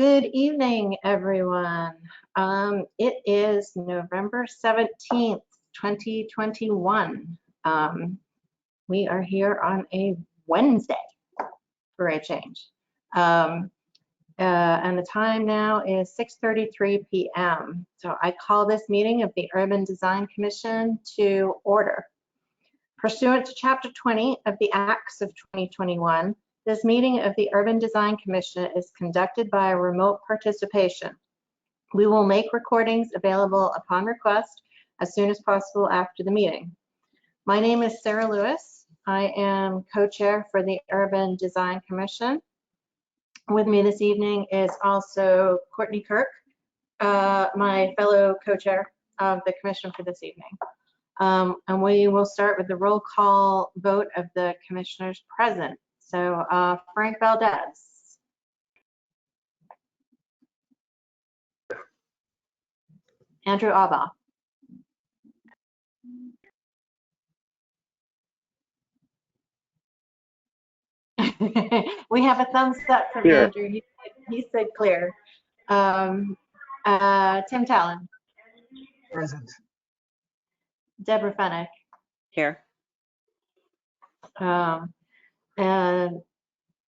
Good evening, everyone. It is November 17th, 2021. We are here on a Wednesday for a change. And the time now is 6:33 p.m. So I call this meeting of the Urban Design Commission to order. Pursuant to Chapter 20 of the Acts of 2021, this meeting of the Urban Design Commission is conducted by remote participation. We will make recordings available upon request as soon as possible after the meeting. My name is Sarah Lewis. I am co-chair for the Urban Design Commission. With me this evening is also Courtney Kirk, my fellow co-chair of the commission for this evening. And we will start with the roll call vote of the commissioners present. So Frank Valdez. Andrew Abba. We have a thumbs up from Here. Andrew. He said clear. Tim Talon. Present. Deborah Fennick. Here.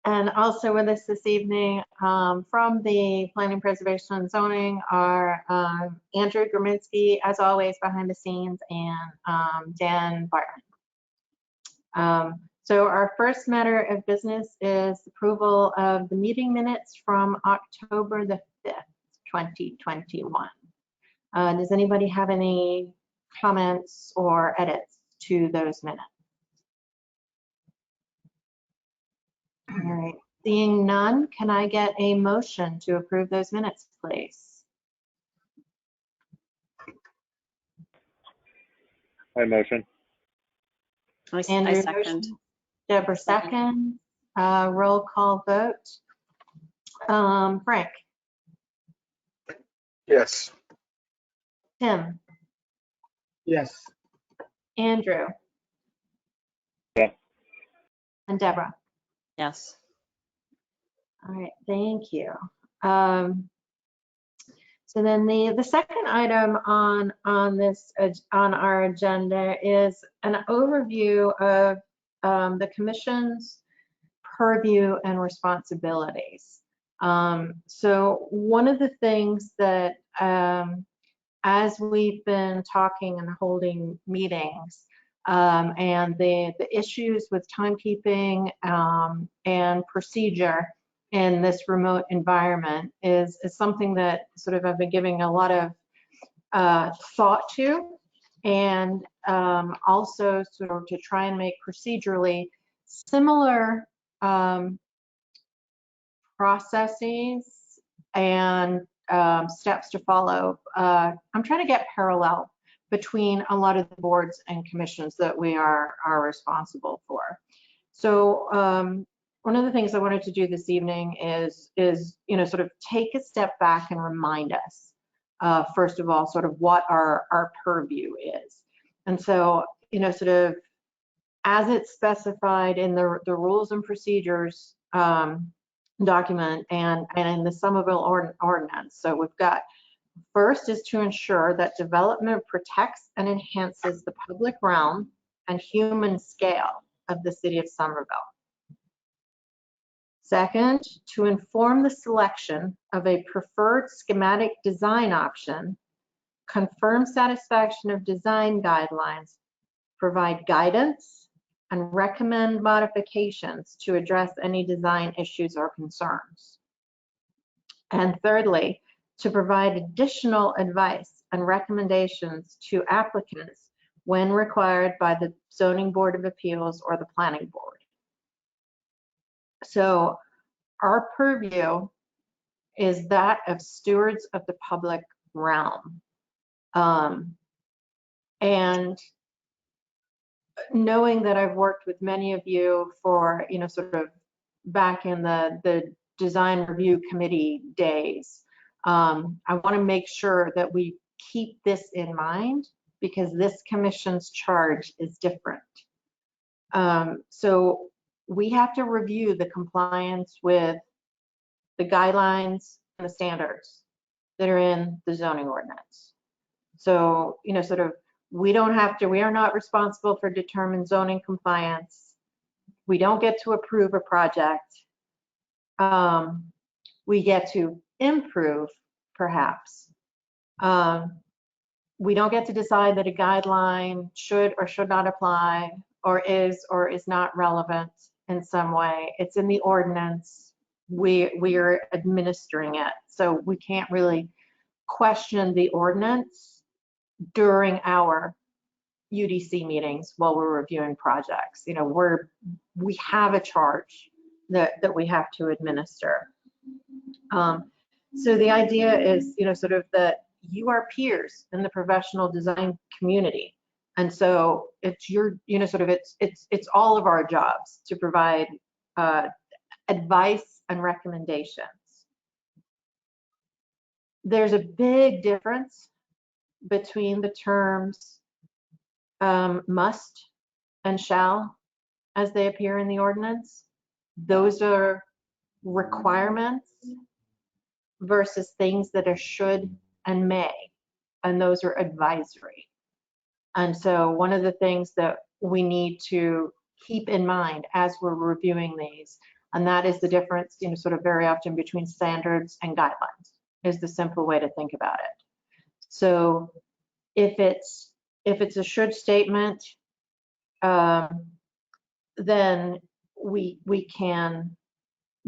And also with us this evening from the Planning, Preservation, and Zoning are Andrew Graminsky, as always, behind the scenes, and Dan Barton. So our first matter of business is approval of the meeting minutes from October the 5th, 2021. Does anybody have any comments or edits to those minutes? All right, seeing none, can I get a motion to approve those minutes, please? I motion. Andrew I second. motion, Deborah second. Roll call vote. Frank? Yes. Tim? Yes. Andrew? Yeah. And Deborah? Yes. All right, thank you. So then the second item on our agenda is an overview of the commission's purview and responsibilities. So one of the things that as we've been talking and holding meetings, and the issues with timekeeping and procedure in this remote environment is something that sort of I've been giving a lot of thought to, and also sort of to try and make procedurally similar processes and steps to follow. I'm trying to get parallel between a lot of the boards and commissions that we are responsible for. So one of the things I wanted to do this evening is sort of take a step back and remind us, first of all, sort of what our purview is. And so, sort of as it's specified in the rules and procedures document and in the Somerville ordinance. So we've got, first is to ensure that development protects and enhances the public realm and human scale of the city of Somerville. Second, to inform the selection of a preferred schematic design option, confirm satisfaction of design guidelines, provide guidance, and recommend modifications to address any design issues or concerns. And thirdly, to provide additional advice and recommendations to applicants when required by the Zoning Board of Appeals or the Planning Board. So our purview is that of stewards of the public realm. And knowing that I've worked with many of you for, sort of back in the design review committee days, I want to make sure that we keep this in mind because this commission's charge is different. So we have to review the compliance with the guidelines the standards that are in the zoning ordinance. So, sort of, we are not responsible for determining zoning compliance. We don't get to approve a project. We get to improve, perhaps. We don't get to decide that a guideline should or should not apply, or is not relevant in some way. It's in the ordinance. We are administering it. So we can't really question the ordinance during our UDC meetings while we're reviewing projects. We have a charge that we have to administer. So the idea is, sort of that you are peers in the professional design community. And so it's it's all of our jobs to provide advice and recommendations. There's a big difference between the terms must and shall as they appear in the ordinance. Those are requirements versus things that are should and may, and those are advisory. And so one of the things that we need to keep in mind as we're reviewing these, and that is the difference, sort of very often between standards and guidelines, is the simple way to think about it. So if it's a should statement, then we can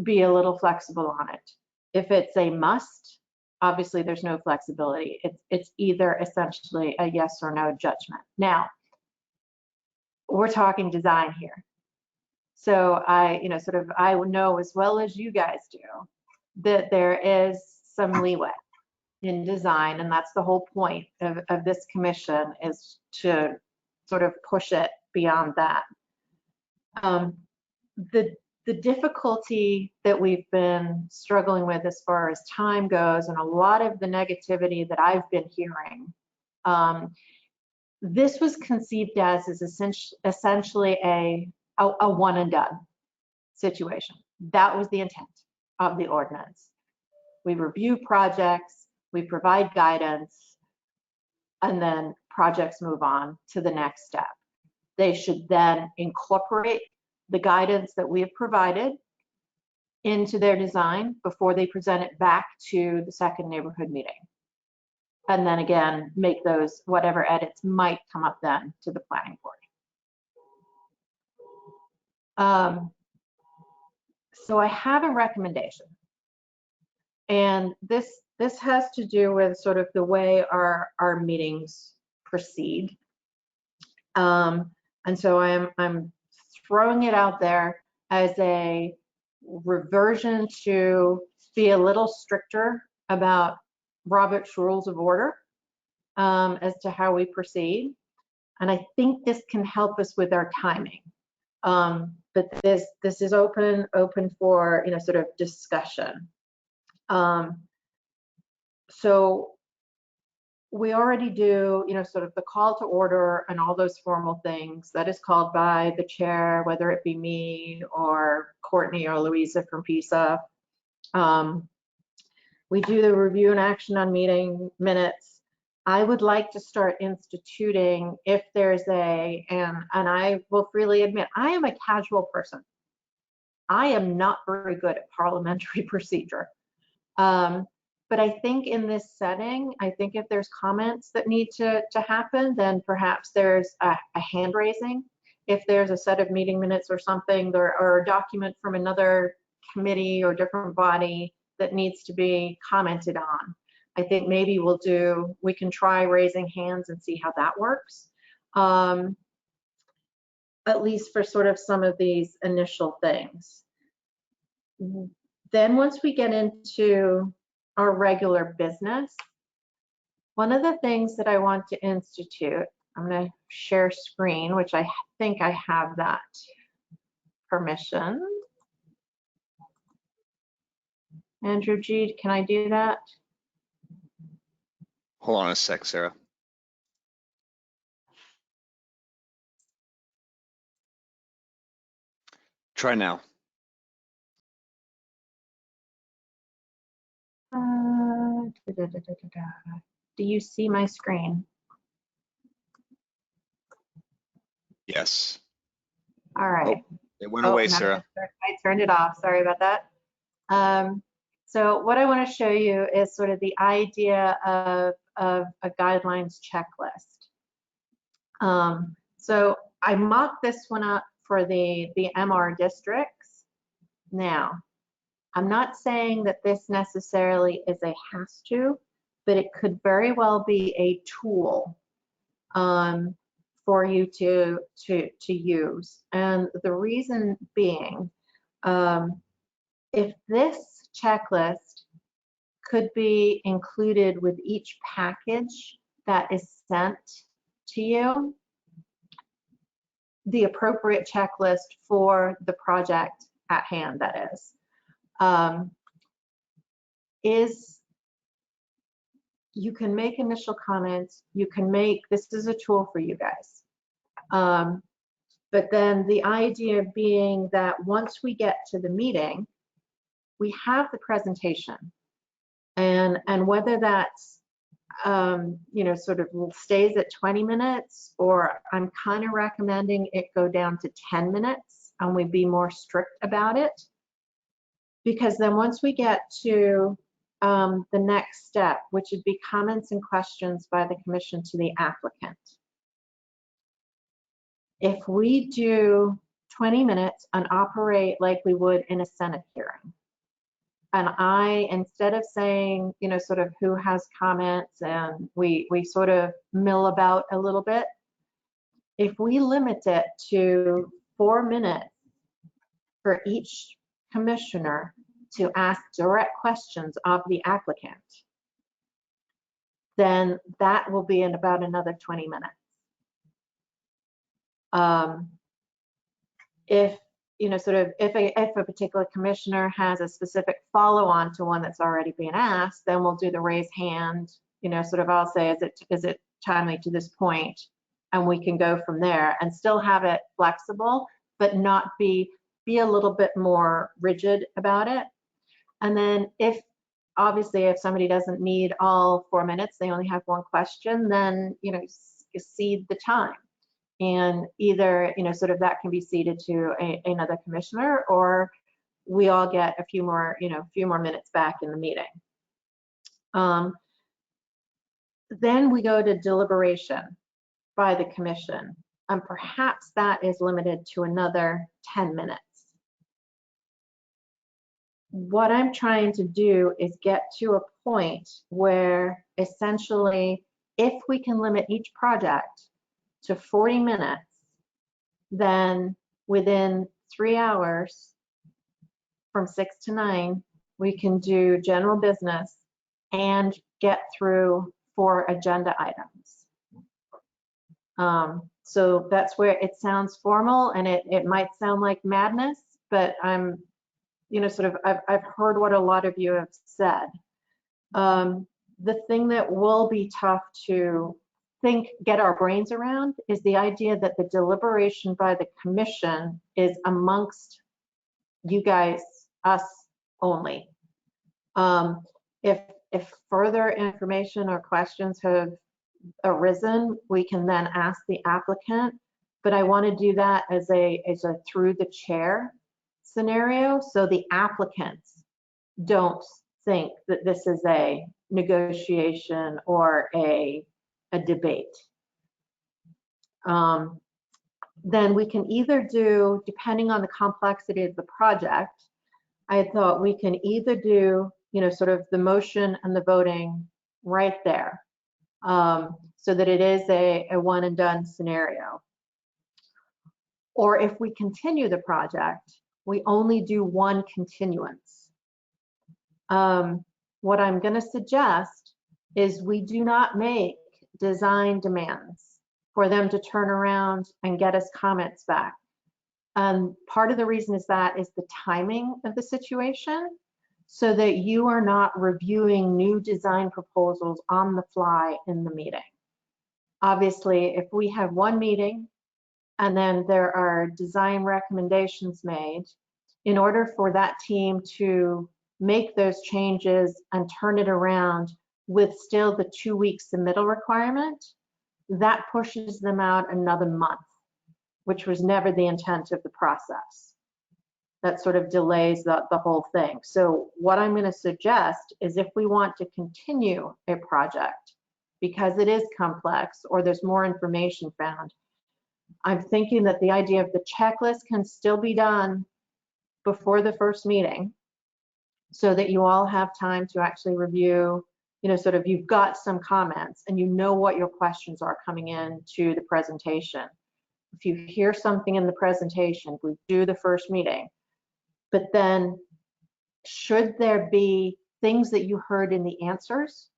be a little flexible on it. If it's a must, obviously there's no flexibility. It's either essentially a yes or no judgment. Now, we're talking design here. So I know as well as you guys do that there is some leeway in design, and that's the whole point of this commission, is to sort of push it beyond that. The difficulty that we've been struggling with as far as time goes, and a lot of the negativity that I've been hearing, this was conceived as is essentially a one and done situation. That was the intent of the ordinance. We review projects, we provide guidance, and then projects move on to the next step. They should then incorporate the guidance that we have provided into their design before they present it back to the second neighborhood meeting. And then again, make those whatever edits might come up then to the planning board. So I have a recommendation. And this has to do with sort of the way our meetings proceed. And so I'm throwing it out there as a reversion to be a little stricter about Robert's Rules of Order as to how we proceed. And I think this can help us with our timing. But this is open for, sort of discussion. So we already do, sort of the call to order and all those formal things that is called by the chair, whether it be me or Courtney or Louisa from PISA. We do the review and action on meeting minutes. I would like to start instituting, if there's and I will freely admit, I am a casual person. I am not very good at parliamentary procedure. But I think in this setting, I think if there's comments that need to happen, then perhaps there's a hand raising. If there's a set of meeting minutes or something, or a document from another committee or different body that needs to be commented on, I think maybe we can try raising hands and see how that works. At least for sort of some of these initial things. Then once we get into our regular business, one of the things that I want to institute, I'm going to share screen, which I think I have that permission. Andrew G, can I do that? Hold on a sec, Sarah. Try now. Do you see my screen? Yes. All right. It went away, no, Sarah. I turned it off. Sorry about that. So what I want to show you is sort of the idea of a guidelines checklist. So I mocked this one up for the MR districts. Now, I'm not saying that this necessarily is a has to, but it could very well be a tool for you to use. And the reason being, if this checklist could be included with each package that is sent to you, the appropriate checklist for the project at hand, that is you can make initial comments, you can make, this is a tool for you guys. But then the idea being that once we get to the meeting, we have the presentation. And whether that's, you know, sort of stays at 20 minutes, or I'm kind of recommending it go down to 10 minutes and we be more strict about it. Because then once we get to the next step, which would be comments and questions by the commission to the applicant. If we do 20 minutes and operate like we would in a Senate hearing, and I, instead of saying, you know, sort of who has comments and we sort of mill about a little bit, if we limit it to 4 minutes for each commissioner to ask direct questions of the applicant, then that will be in about another 20 minutes. If, you know, sort of, if a particular commissioner has a specific follow-on to one that's already been asked, then we'll do the raise hand, you know, sort of, I'll say, is it timely to this point? And we can go from there and still have it flexible, but not be a little bit more rigid about it. And then obviously, if somebody doesn't need all 4 minutes, they only have one question, then, you know, cede the time. And either, you know, sort of that can be ceded to another commissioner, or we all get a few more, you know, minutes back in the meeting. Then we go to deliberation by the commission, and perhaps that is limited to another 10 minutes. What I'm trying to do is get to a point where essentially, if we can limit each project to 40 minutes, then within 3 hours, from 6 to 9, we can do general business and get through 4 agenda items. So that's where it sounds formal, and it might sound like madness, but I'm, you know, sort of, I've heard what a lot of you have said. The thing that will be tough to get our brains around is the idea that the deliberation by the commission is amongst you guys, us only. If further information or questions have arisen, we can then ask the applicant, but I want to do that as a through the chair scenario, so the applicants don't think that this is a negotiation or a debate. Then we can either do, depending on the complexity of the project, I thought we can either do, you know, sort of the motion and the voting right there, so that it is a one and done scenario. Or if we continue the project, we only do one continuance. What I'm going to suggest is we do not make design demands for them to turn around and get us comments back. Part of the reason is the timing of the situation, so that you are not reviewing new design proposals on the fly in the meeting. Obviously, if we have one meeting and then there are design recommendations made, in order for that team to make those changes and turn it around with still the 2-week submittal requirement, that pushes them out another month, which was never the intent of the process. That sort of delays the whole thing. So what I'm going to suggest is if we want to continue a project, because it is complex or there's more information found, I'm thinking that the idea of the checklist can still be done before the first meeting so that you all have time to actually review, sort of you've got some comments and you know what your questions are coming in to the presentation. If you hear something in the presentation, we do the first meeting. But then should there be things that you heard in the answers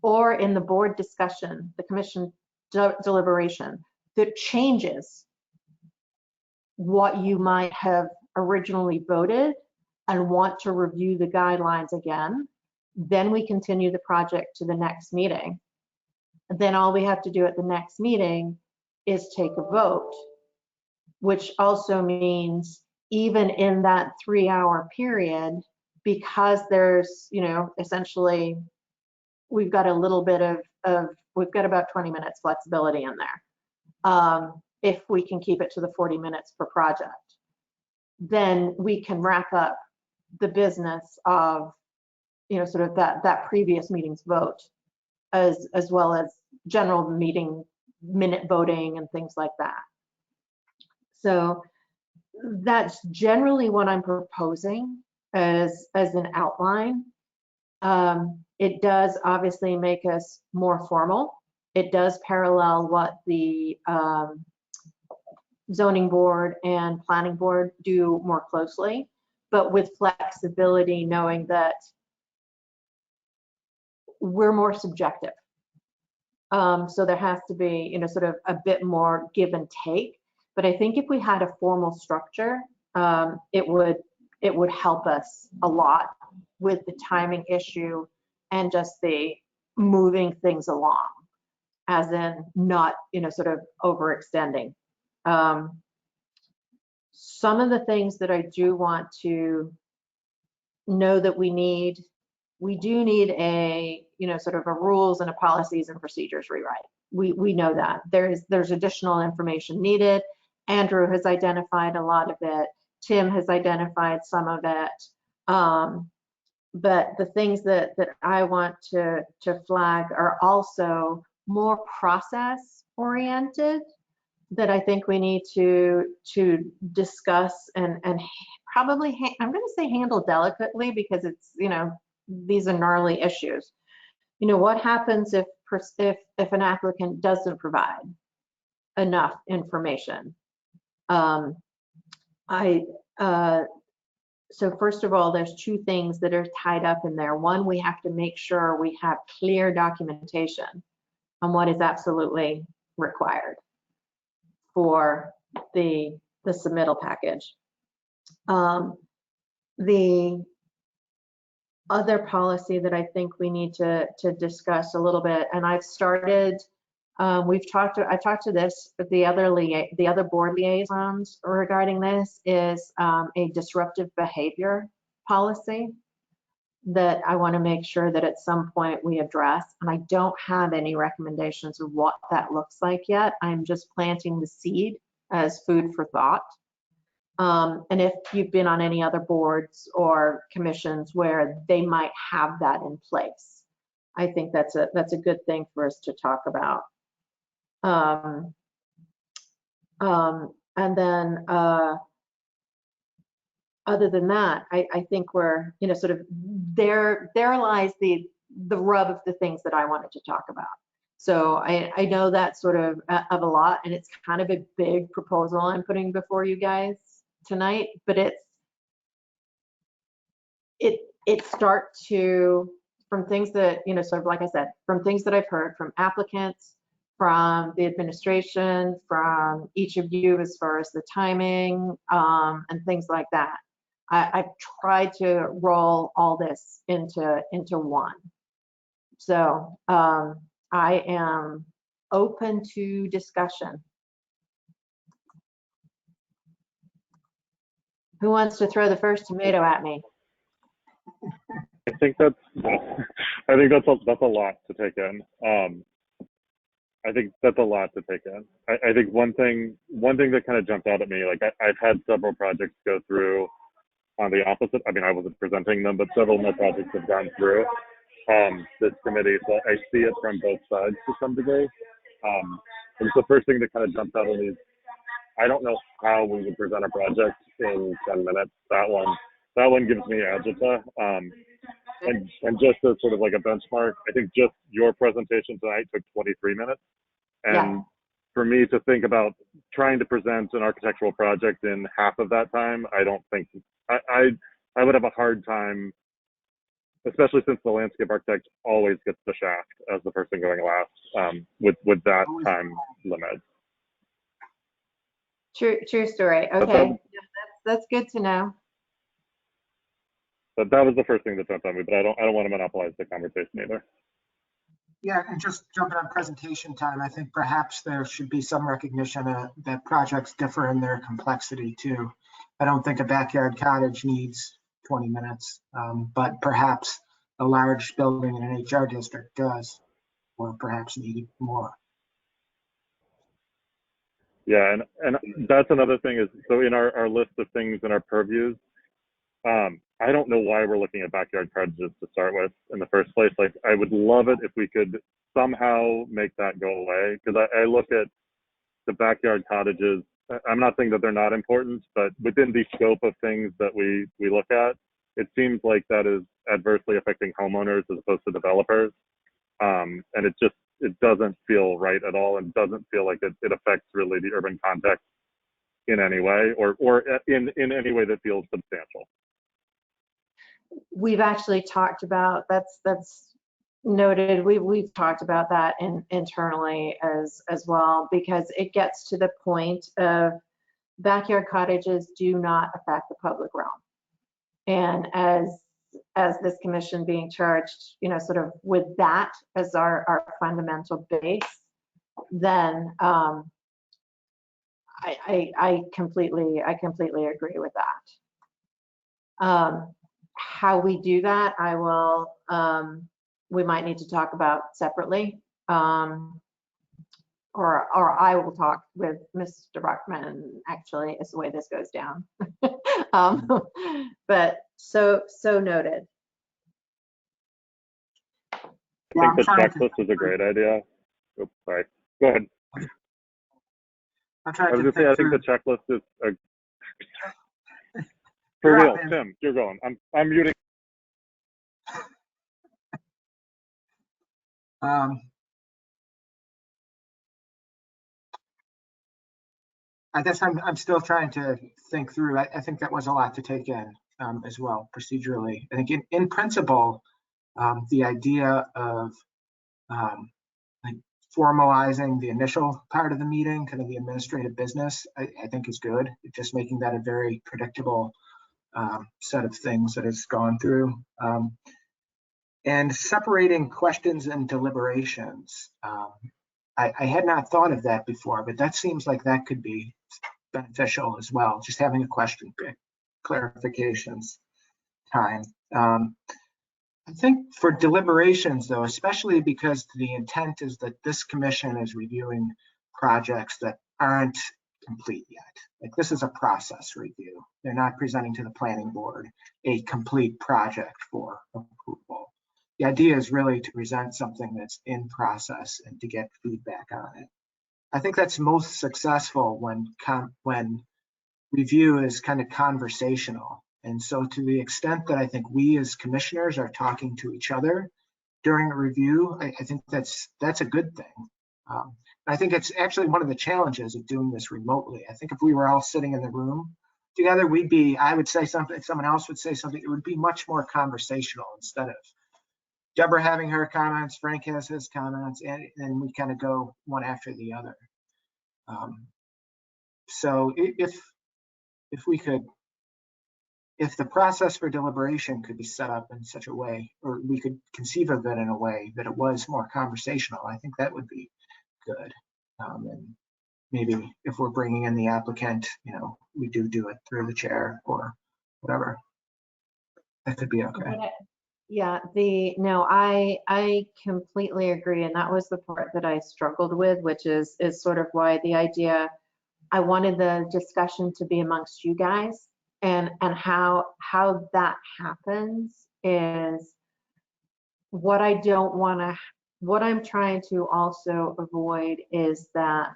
or in the board discussion, the commission deliberation, that changes what you might have originally voted and want to review the guidelines again, then we continue the project to the next meeting. And then all we have to do at the next meeting is take a vote, which also means even in that 3-hour period, because there's, essentially, we've got a little bit we've got about 20 minutes flexibility in there. If we can keep it to the 40 minutes per project, then we can wrap up the business of, sort of that previous meeting's vote, as well as general meeting minute voting and things like that. So that's generally what I'm proposing as an outline. It does obviously make us more formal. It does parallel what the zoning board and planning board do more closely, but with flexibility, knowing that we're more subjective. So there has to be, sort of a bit more give and take. But I think if we had a formal structure, it would help us a lot with the timing issue and just the moving things along, as in not, sort of overextending. Some of the things that I do want to know that we do need a, sort of a rules and a policies and procedures rewrite. We know that there's additional information needed. Andrew has identified a lot of it. Tim has identified some of it. But the things that I want to flag are also more process oriented that I think we need to discuss and probably, I'm going to say handle delicately, because it's, these are gnarly issues. What happens if an applicant doesn't provide enough information? So first of all, there's 2 things that are tied up in there. One, we have to make sure we have clear documentation on what is absolutely required for the submittal package. The other policy that I think we need to discuss a little bit, and I've started, I talked to this, but the other board liaisons regarding this is a disruptive behavior policy that I want to make sure that at some point we address. And I don't have any recommendations of what that looks like yet. I'm just planting the seed as food for thought. And if you've been on any other boards or commissions where they might have that in place, I think that's a good thing for us to talk about. And then other than that, I think we're, sort of there lies the rub of the things that I wanted to talk about. So I know that's sort of a lot, and it's kind of a big proposal I'm putting before you guys tonight, but it starts to, from things that, sort of like I said, from things that I've heard from applicants, from the administration, from each of you as far as the timing and things like that. I've tried to roll all this into one. So I am open to discussion. Who wants to throw the first tomato at me? I think that's that's a lot to take in. I think that's a lot to take in. I think one thing that kind of jumped out at me, like I've had several projects go through on the opposite. I mean, I wasn't presenting them, but several of my projects have gone through this committee, so I see it from both sides to some degree. And the first thing that kind of jumps out at me is I don't know how we would present a project in 10 minutes. That one gives me agita. And just as sort of like a benchmark, I think just your presentation tonight took 23 minutes. And Yeah. for me to think about trying to present an architectural project in half of that time, I don't think, I would have a hard time, especially since the landscape architect always gets the shaft as the person going last, with that time limit. True story. But Okay. Yeah, that's good to know. But that was the first thing that jumped on me, but I don't want to monopolize the conversation either. Yeah, and just jumping on presentation time, I think perhaps there should be some recognition that projects differ in their complexity too. I don't think a backyard cottage needs 20 minutes, but perhaps a large building in an HR district does, or perhaps need more. Yeah, and that's another thing is, so in our list of things in our purviews, I don't know why we're looking at backyard cottages to start with in the first place. Like, I would love it if we could somehow make that go away, because I look at the backyard cottages. I'm not saying that they're not important, but within the scope of things that we look at, it seems like that is adversely affecting homeowners as opposed to developers. And it doesn't feel right at all, and doesn't feel like it affects really the urban context in any way, or in any way that feels substantial. We've actually talked about, that's noted. We've talked about that internally as well, because it gets to the point of backyard cottages do not affect the public realm. And as this commission being charged, sort of with that as our fundamental base, then I completely agree with that. How we do that, we might need to talk about separately, or I will talk with Mr. Buckman, actually, is the way this goes down. But so noted. I think the checklist is a great idea. Oops, sorry. Go ahead. I'm trying I was to going to say, I think think the checklist is for You're real. up, man. Tim, you're going. I'm muting. I guess I'm still trying to think through. I think that was a lot to take in as well, procedurally. I think in principle, the idea of like formalizing the initial part of the meeting, kind of the administrative business, I think is good. Just making that a very predictable set of things that it's gone through. And separating questions and deliberations. I had not thought of that before, but that seems like that could be beneficial as well. Just having a question, clarifications time. I think for deliberations, though, especially because the intent is that this commission is reviewing projects that aren't complete yet. Like, this is a process review. They're not presenting to the planning board a complete project for approval. The idea is really to present something that's in process and to get feedback on it. I think that's most successful when review is kind of conversational. And so to the extent that I think we as commissioners are talking to each other during a review, I think that's a good thing. I think it's actually one of the challenges of doing this remotely. I think if we were all sitting in the room together, I would say something, someone else would say something, it would be much more conversational instead of Deborah having her comments, Frank has his comments, and we kind of go one after the other. So if the process for deliberation could be set up in such a way, or we could conceive of it in a way that it was more conversational, I think that would be good. And maybe if we're bringing in the applicant, we do it through the chair or whatever. That could be okay. Yeah, no, I completely agree. And that was the part that I struggled with, which is sort of why the idea, I wanted the discussion to be amongst you guys, and how that happens is what I don't want to, what I'm trying to also avoid is that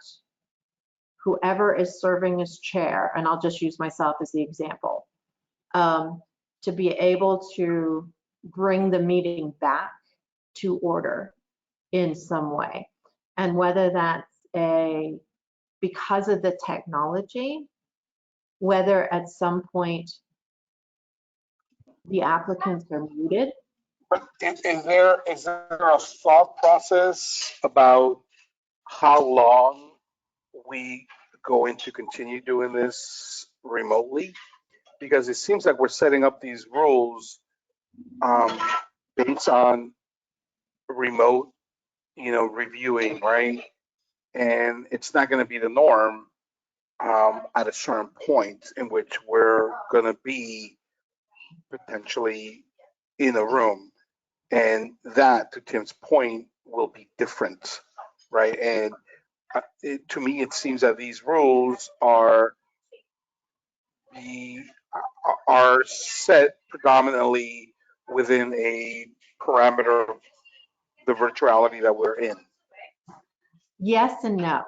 whoever is serving as chair, and I'll just use myself as the example, to be able to bring the meeting back to order in some way. And whether that's because of the technology, whether at some point the applicants are muted. But is there a thought process about how long we going to continue doing this remotely? Because it seems like we're setting up these rules based on remote, reviewing, right? And it's not going to be the norm at a certain point in which we're going to be potentially in a room. And that, to Tim's point, will be different, right? And to me, it seems that these rules are set predominantly within a parameter of the virtuality that we're in. Yes and no.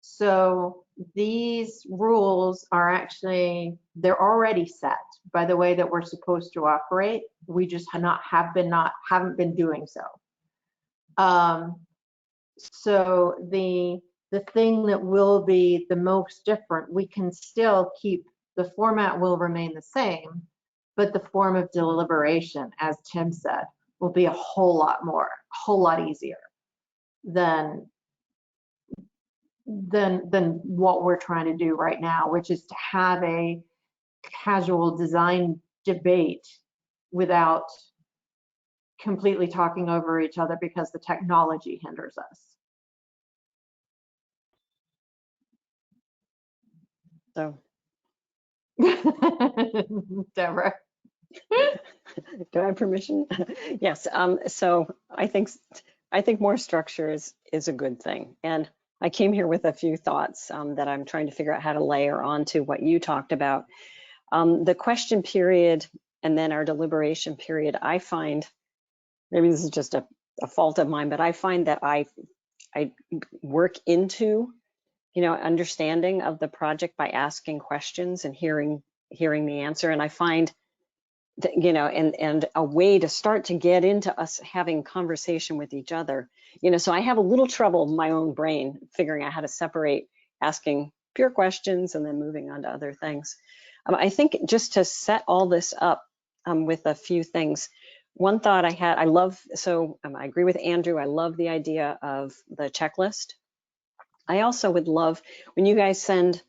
So these rules are actually, they're already set by the way that we're supposed to operate. We just haven't been doing so. So the thing that will be the most different, we can still keep, the format will remain the same, but the form of deliberation, as Tim said, will be a whole lot easier than what we're trying to do right now, which is to have a casual design debate without completely talking over each other because the technology hinders us. So, Deborah. do I have permission? Yes. So I think more structure is a good thing. And I came here with a few thoughts that I'm trying to figure out how to layer onto what you talked about. The question period and then our deliberation period, I find, maybe this is just a fault of mine, but I find that I work into, understanding of the project by asking questions and hearing the answer. And I find that, and a way to start to get into us having conversation with each other, so I have a little trouble in my own brain figuring out how to separate asking pure questions and then moving on to other things. I think just to set all this up with a few things, one thought I had, I agree with Andrew, I love the idea of the checklist. I also would love when you guys send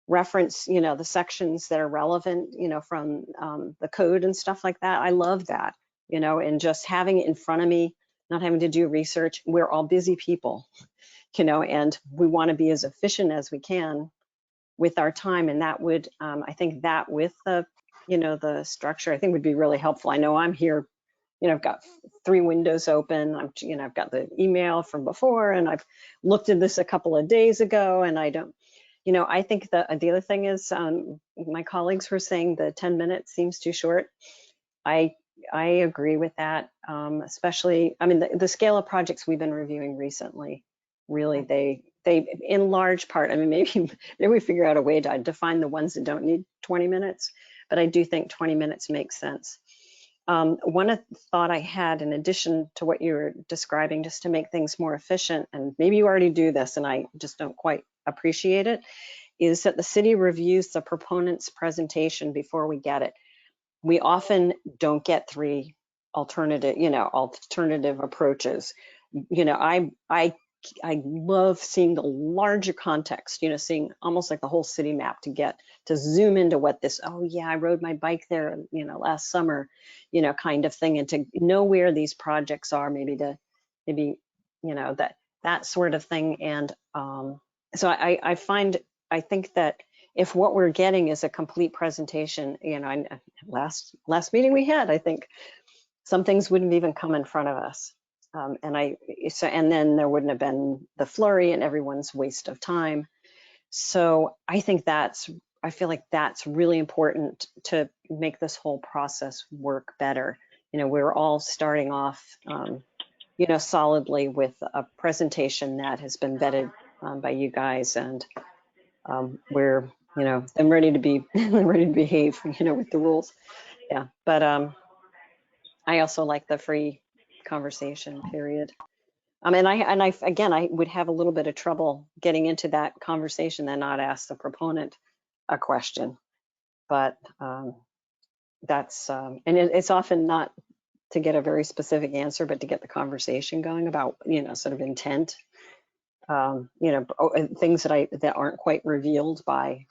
reference, the sections that are relevant, from the code and stuff like that. I love that, and just having it in front of me, not having to do research. We're all busy people, and we want to be as efficient as we can with our time. And that would, I think that with the, the structure, I think would be really helpful. I know I'm here, I've got 3 windows open. I've got the email from before, and I've looked at this a couple of days ago, and I don't, I think the other thing is my colleagues were saying the 10 minutes seems too short. I agree with that, especially, the scale of projects we've been reviewing recently, really, they in large part, maybe we figure out a way to define the ones that don't need 20 minutes, but I do think 20 minutes makes sense. One thought I had in addition to what you were describing, just to make things more efficient, and maybe you already do this and I just don't quite appreciate it, is that the city reviews the proponent's presentation before we get it. We often don't get 3 alternative approaches. I love seeing the larger context, seeing almost like the whole city map to zoom into what this, oh yeah, I rode my bike there, last summer, kind of thing, and to know where these projects are, maybe that sort of thing. And so I think that if what we're getting is a complete presentation, you know, and last meeting we had, I think some things wouldn't even come in front of us. And then there wouldn't have been the flurry and everyone's waste of time. So I think I feel like that's really important to make this whole process work better. You know, we're all starting off, you know, solidly with a presentation that has been vetted by you guys, and we're, you know, I'm ready to be ready to behave, you know, with the rules. Yeah, but I also like the free conversation period. And I again, I would have a little bit of trouble getting into that conversation and not ask the proponent a question. But that's and it's often not to get a very specific answer, but to get the conversation going about, you know, sort of intent, you know, things that aren't quite revealed by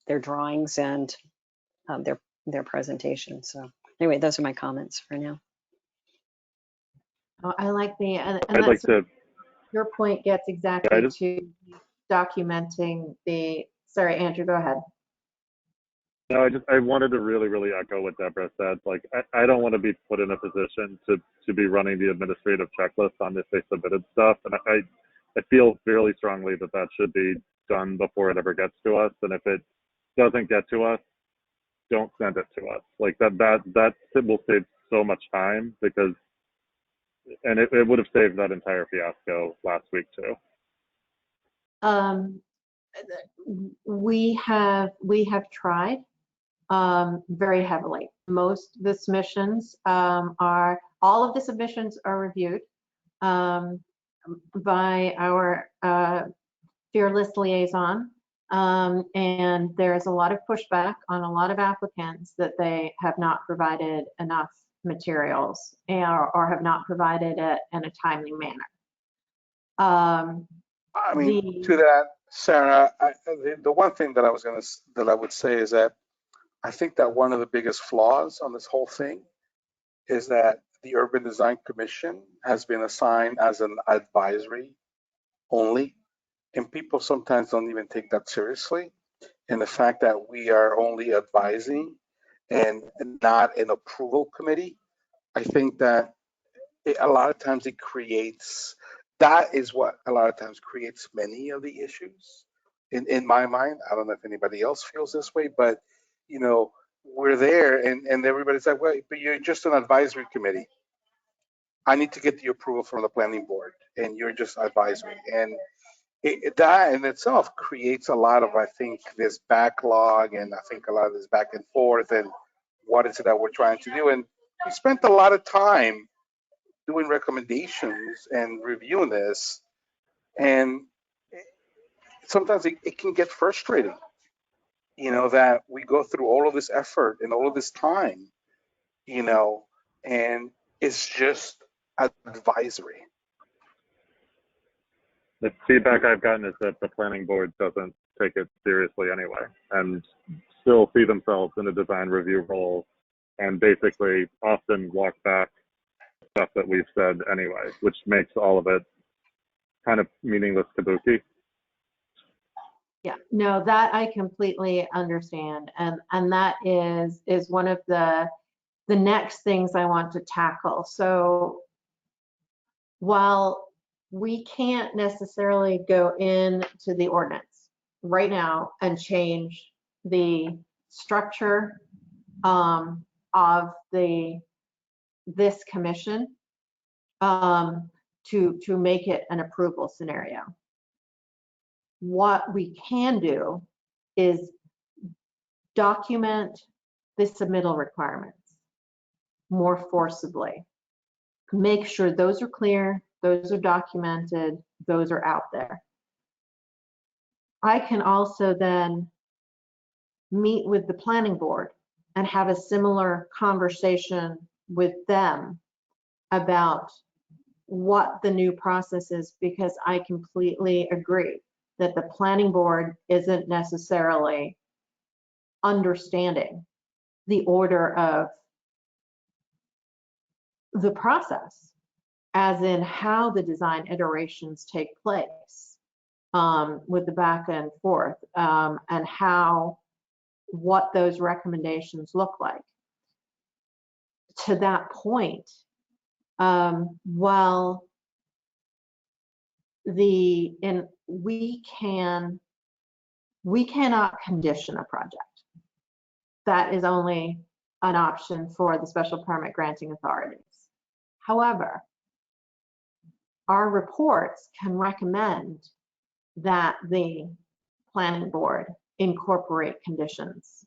their drawings and their presentation. So anyway, those are my comments for now. Oh, I like and I'd like that's to, your point gets exactly I just- to documenting sorry, Andrew, go ahead. no, I wanted to really echo what Deborah said. Like, I don't want to be put in a position to be running the administrative checklist on if they submitted stuff. And I feel fairly strongly that should be done before it ever gets to us. And if it doesn't get to us, don't send it to us. Like that will save so much time, because, and it would have saved that entire fiasco last week too. We have tried very heavily. Most of the submissions all of the submissions are reviewed by our fearless liaison, and there's a lot of pushback on a lot of applicants that they have not provided enough materials or have not provided it in a timely manner. I mean, to that, Sarah, the one thing that I would say is that I think that one of the biggest flaws on this whole thing is that the Urban Design Commission has been assigned as an advisory only, and people sometimes don't even take that seriously. And the fact that we are only advising and not an approval committee, I think that a lot of times that is what a lot of times creates many of the issues in my mind. I don't know if anybody else feels this way, but you know, we're there and everybody's like, well, but you're just an advisory committee. I need to get the approval from the planning board, and you're just advisory. And that in itself creates a lot of, I think, this backlog, and I think a lot of this back and forth, and what is it that we're trying to do? And we spent a lot of time doing recommendations and reviewing this, and sometimes it can get frustrating, you know, that we go through all of this effort and all of this time, you know, and it's just advisory. The feedback I've gotten is that the planning board doesn't take it seriously anyway, and still see themselves in a design review role, and basically often walk back stuff that we've said anyway, which makes all of it kind of meaningless kabuki. Yeah, no, that I completely understand, and that is one of the next things I want to tackle. So while we can't necessarily go into the ordinance right now and change the structure of this commission to make it an approval scenario. What we can do is document the submittal requirements more forcibly. Make sure those are clear, those are documented, those are out there. I can also then meet with the planning board and have a similar conversation with them about what the new process is, because I completely agree that the planning board isn't necessarily understanding the order of the process, as in how the design iterations take place. with the back and forth, and what those recommendations look like. To that point, while we cannot condition a project. That is only an option for the special permit granting authorities. However, our reports can recommend that the planning board incorporate conditions.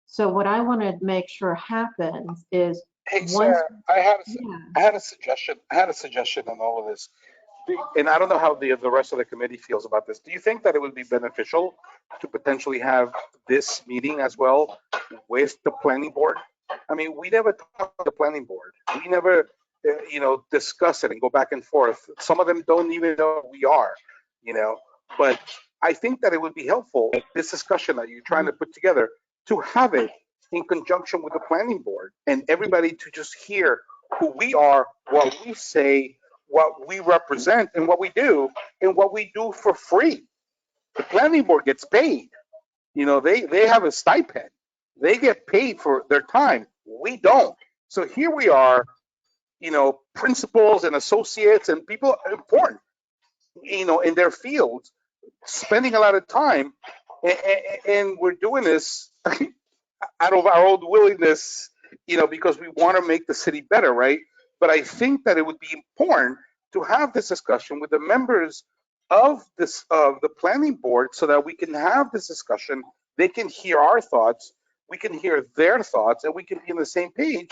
So what I want to make sure happens is Hey, once, Sarah, yeah, I had a suggestion. I had a suggestion on all of this. And I don't know how the rest of the committee feels about this. Do you think that it would be beneficial to potentially have this meeting as well with the planning board? I mean, we never talk to the planning board. We never, discuss it and go back and forth. Some of them don't even know who we are, but I think that it would be helpful, this discussion that you're trying to put together, to have it in conjunction with the planning board and everybody to just hear who we are, what we say, what we represent, and what we do, and what we do for free. The planning board gets paid. They have a stipend. They get paid for their time. We don't. So here we are, principals and associates and people important, in their fields, spending a lot of time, and we're doing this out of our own willingness, because we want to make the city better, right? But I think that it would be important to have this discussion with the members of the planning board so that we can have this discussion. They can hear our thoughts, we can hear their thoughts, and we can be on the same page.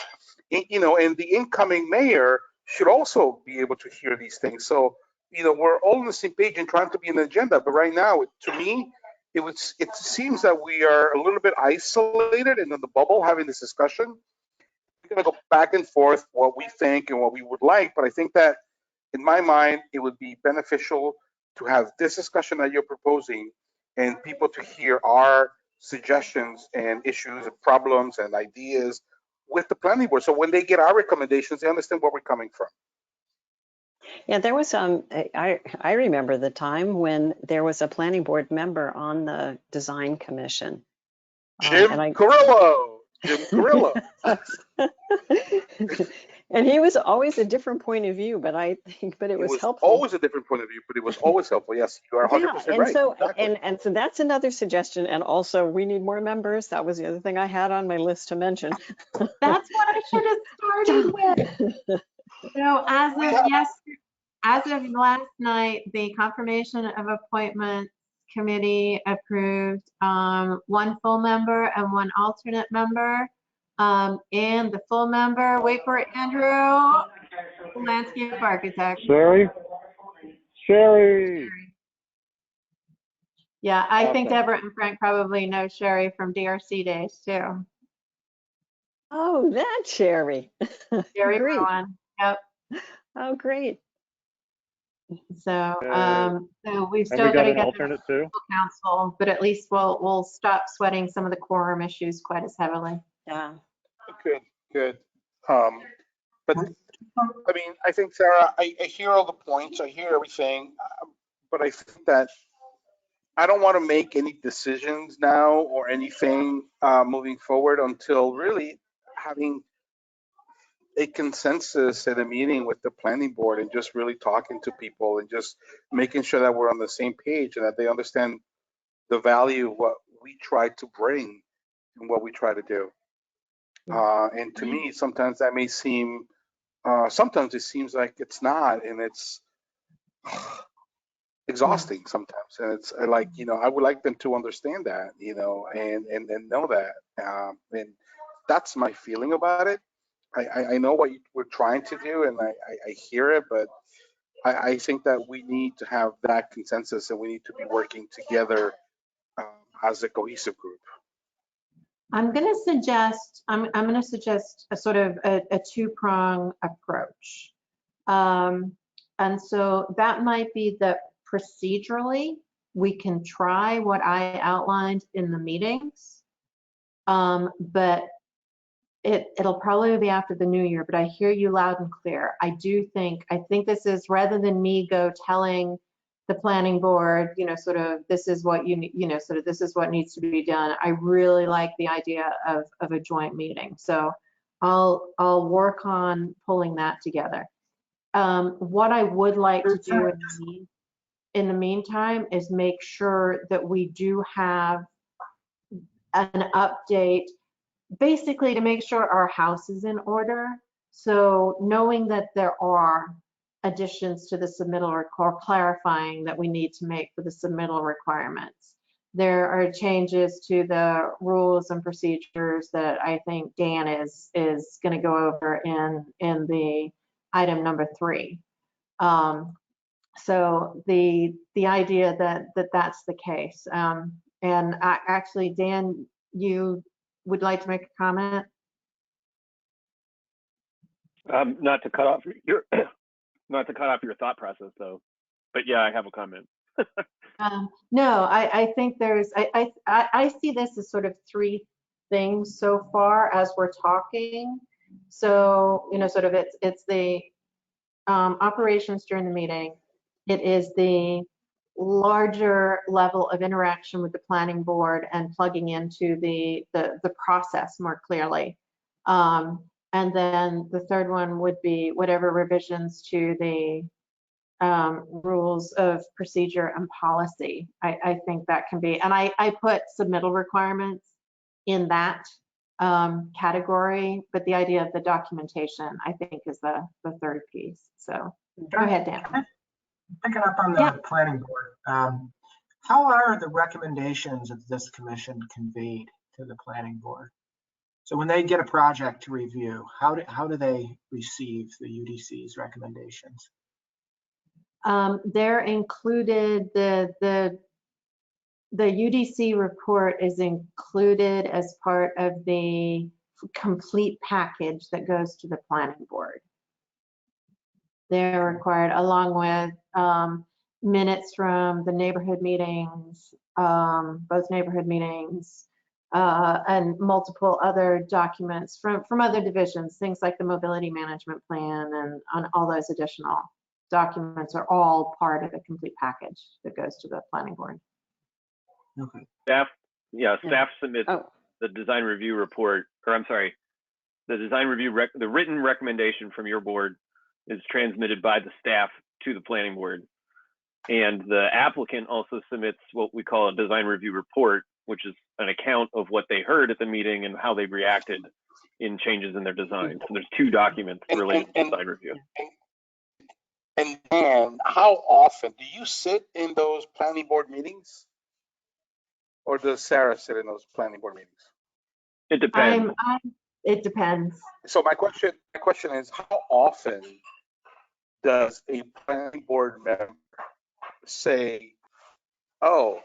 And the incoming mayor should also be able to hear these things. So, we're all on the same page and trying to be an agenda. But right now, to me, it seems that we are a little bit isolated and in the bubble having this discussion. We're going to go back and forth what we think and what we would like, but I think that in my mind it would be beneficial to have this discussion that you're proposing and people to hear our suggestions and issues and problems and ideas with the planning board, so when they get our recommendations they understand where we're coming from. Yeah, there was I remember the time when there was a planning board member on the design commission. Jim Carrillo. And he was always a different point of view, but it was helpful. Always a different point of view, but it was always helpful. Yes, you are 100% and right. So, exactly. and so that's another suggestion. And also, we need more members. That was the other thing I had on my list to mention. that's what I should have started with. So as of last night, the confirmation of appointment committee approved 1 full member and 1 alternate member. And the full member, wait for it, Andrew, landscape architect. Sherry? Yeah, I think Awesome. Everett and Frank probably know Sherry from DRC days too. Oh, that Sherry. Sherry Great. Rowan. Yep. Oh, great. So, so we've And still we got got to an get alternate the too? council, but at least we'll stop sweating some of the quorum issues quite as heavily. Yeah. Good. But I mean, I think, Sarah, I hear all the points, I hear everything, but I think that I don't want to make any decisions now or anything moving forward until really having a consensus at a meeting with the planning board and just really talking to people and just making sure that we're on the same page and that they understand the value of what we try to bring and what we try to do. And to me, sometimes that may seem, sometimes it seems like it's not, and it's exhausting sometimes. And it's like, I would like them to understand that, and know that. And that's my feeling about it. I know what we're trying to do, and I hear it, but I think that we need to have that consensus, and we need to be working together as a cohesive group. I'm going to suggest a sort of a 2-prong approach. And so that might be that procedurally we can try what I outlined in the meetings, but it'll probably be after the new year, but I hear you loud and clear. I think this is, rather than me go telling the planning board, sort of, this is what you need, sort of, this is what needs to be done. I really like the idea of a joint meeting. So I'll work on pulling that together. What I would like to do in the meantime is make sure that we do have an update, basically to make sure our house is in order. So knowing that there are additions to the submittal or clarifying that we need to make for the submittal requirements. There are changes to the rules and procedures that I think Dan is going to go over in the item number 3. So the idea that that's the case. And actually, Dan, you would like to make a comment? Not to cut off your thought process, though. But yeah, I have a comment. No, I think I see this as sort of 3 things so far as we're talking. So, sort of it's the operations during the meeting. It is the larger level of interaction with the planning board and plugging into the process more clearly. And then the third one would be whatever revisions to the rules of procedure and policy. I think that can be, and I put submittal requirements in that category, but the idea of the documentation, I think, is the third piece. So go ahead, Dan. Picking up on the planning board, how are the recommendations of this commission conveyed to the planning board? So when they get a project to review, how do they receive the UDC's recommendations? They're included, the UDC report is included as part of the complete package that goes to the planning board. They're required, along with minutes from the neighborhood meetings, both neighborhood meetings, and multiple other documents from other divisions, things like the mobility management plan, and on all those additional documents are all part of the complete package that goes to the planning board. Okay. Staff submits the design review report, or I'm sorry, the design review, the written recommendation from your board is transmitted by the staff to the planning board. And the applicant also submits what we call a design review report, which is an account of what they heard at the meeting and how they reacted in changes in their design. So there's 2 documents related to design review. And Dan, how often do you sit in those planning board meetings? Or does Sarah sit in those planning board meetings? It depends. It depends. So my question is, how often does a planning board member say, oh,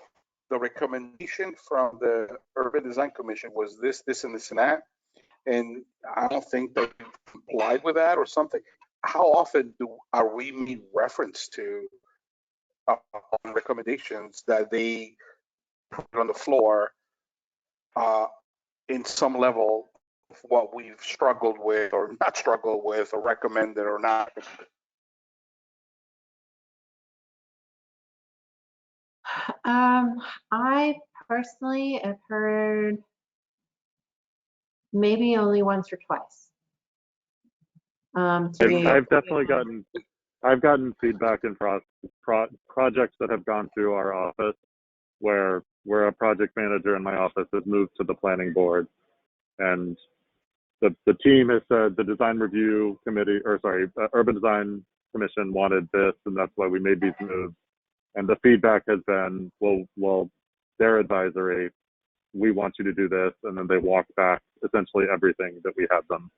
the recommendation from the Urban Design Commission was this, this, and this, and that, and I don't think they complied with that or something? How often are we made reference to recommendations that they put on the floor in some level of what we've struggled with or not struggled with or recommended or not? I personally have heard maybe only once or twice. I've definitely gotten feedback in projects that have gone through our office where a project manager in my office has moved to the planning board, and the team has said the design review committee, or sorry, Urban Design Commission wanted this, and that's why we made these moves. And the feedback has been, well, their advisory, we want you to do this, and then they walk back essentially everything that we had them